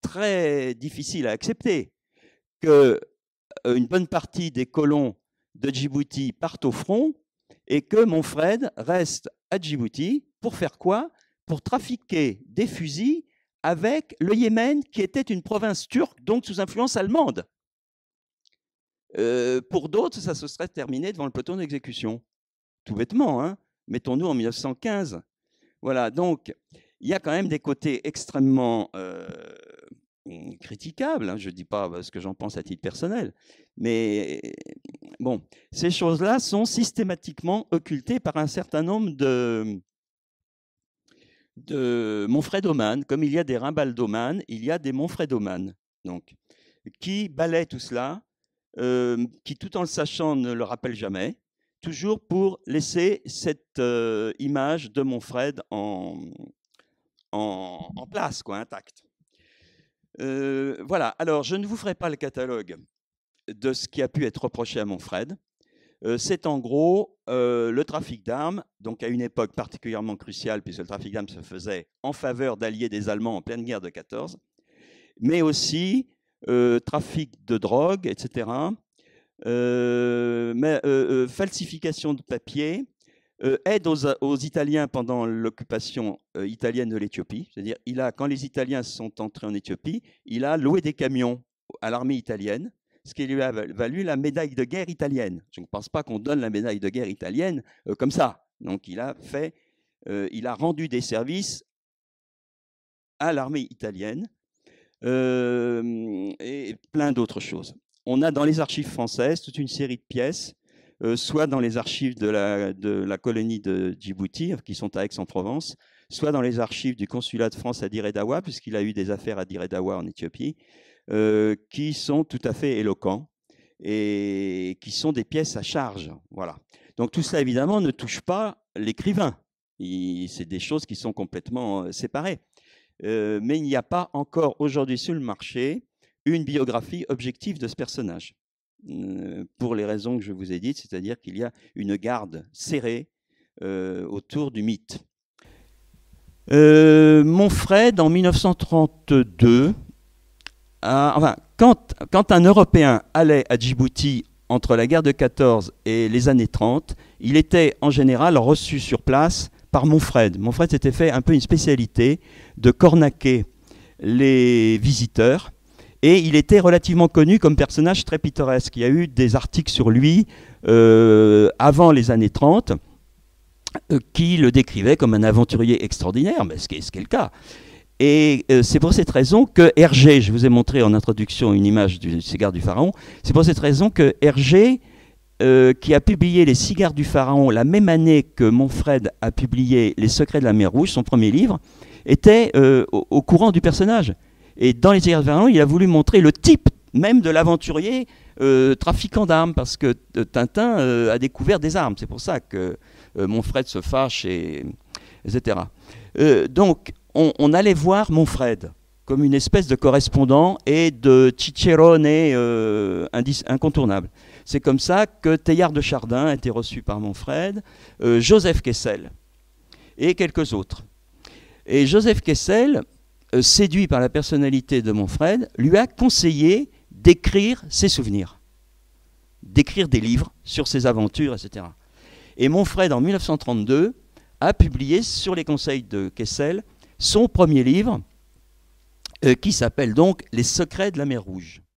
très difficile à accepter, qu'une bonne partie des colons de Djibouti partent au front et que Monfred reste à Djibouti pour faire quoi? Pour trafiquer des fusils avec le Yémen, qui était une province turque, donc sous influence allemande. Pour d'autres, ça se serait terminé devant le peloton d'exécution. Tout bêtement, hein. Mettons-nous en 1915. Voilà, donc il y a quand même des côtés extrêmement critiquables. Hein. Je ne dis pas ce que j'en pense à titre personnel, mais bon, ces choses-là sont systématiquement occultées par un certain nombre de monfredomanes. Comme il y a des rimbaldomanes, il y a des monfredomanes, donc, qui balaient tout cela, qui tout en le sachant ne le rappellent jamais, toujours pour laisser cette image de Monfred en place, quoi, intacte. Voilà, alors je ne vous ferai pas le catalogue de ce qui a pu être reproché à Monfred. C'est en gros le trafic d'armes, donc à une époque particulièrement cruciale, puisque le trafic d'armes se faisait en faveur d'alliés des Allemands en pleine guerre de 14, mais aussi trafic de drogue, etc., falsification de papier, aide aux Italiens pendant l'occupation italienne de l'Éthiopie. C'est-à-dire, quand les Italiens sont entrés en Éthiopie, il a loué des camions à l'armée italienne, ce qui lui a valu la médaille de guerre italienne. Je ne pense pas qu'on donne la médaille de guerre italienne comme ça. Donc, il a rendu des services à l'armée italienne et plein d'autres choses. On a dans les archives françaises toute une série de pièces, soit dans les archives de la colonie de Djibouti, qui sont à Aix-en-Provence, soit dans les archives du consulat de France à Dire et Dawa, puisqu'il a eu des affaires à Dire et Dawa en Éthiopie, qui sont tout à fait éloquents et qui sont des pièces à charge. Voilà. Donc tout ça, évidemment, ne touche pas l'écrivain. C'est des choses qui sont complètement séparées. Mais il n'y a pas encore aujourd'hui sur le marché une biographie objective de ce personnage, pour les raisons que je vous ai dites, c'est-à-dire qu'il y a une garde serrée autour du mythe. Monfred, en 1932, quand un Européen allait à Djibouti entre la guerre de 14 et les années 30, il était en général reçu sur place par Monfred. Monfred s'était fait un peu une spécialité de cornaquer les visiteurs. Et il était relativement connu comme personnage très pittoresque. Il y a eu des articles sur lui avant les années 30 qui le décrivaient comme un aventurier extraordinaire, mais ce qui est le cas. Et c'est pour cette raison que Hergé, je vous ai montré en introduction une image du cigare du pharaon, c'est pour cette raison que Hergé, qui a publié Les cigares du pharaon la même année que Monfred a publié Les secrets de la mer Rouge, son premier livre, était au courant du personnage. Et dans Les cigares du pharaon, il a voulu montrer le type même de l'aventurier trafiquant d'armes, parce que Tintin a découvert des armes. C'est pour ça que Monfred se fâche, etc. Donc, on allait voir Monfred comme une espèce de correspondant et de cicerone incontournable. C'est comme ça que Teilhard de Chardin a été reçu par Monfred, Joseph Kessel et quelques autres. Et Joseph Kessel, séduit par la personnalité de Monfred, lui a conseillé d'écrire ses souvenirs, d'écrire des livres sur ses aventures, etc. Et Monfred, en 1932, a publié, sur les conseils de Kessel, son premier livre, qui s'appelle donc « Les secrets de la mer Rouge ».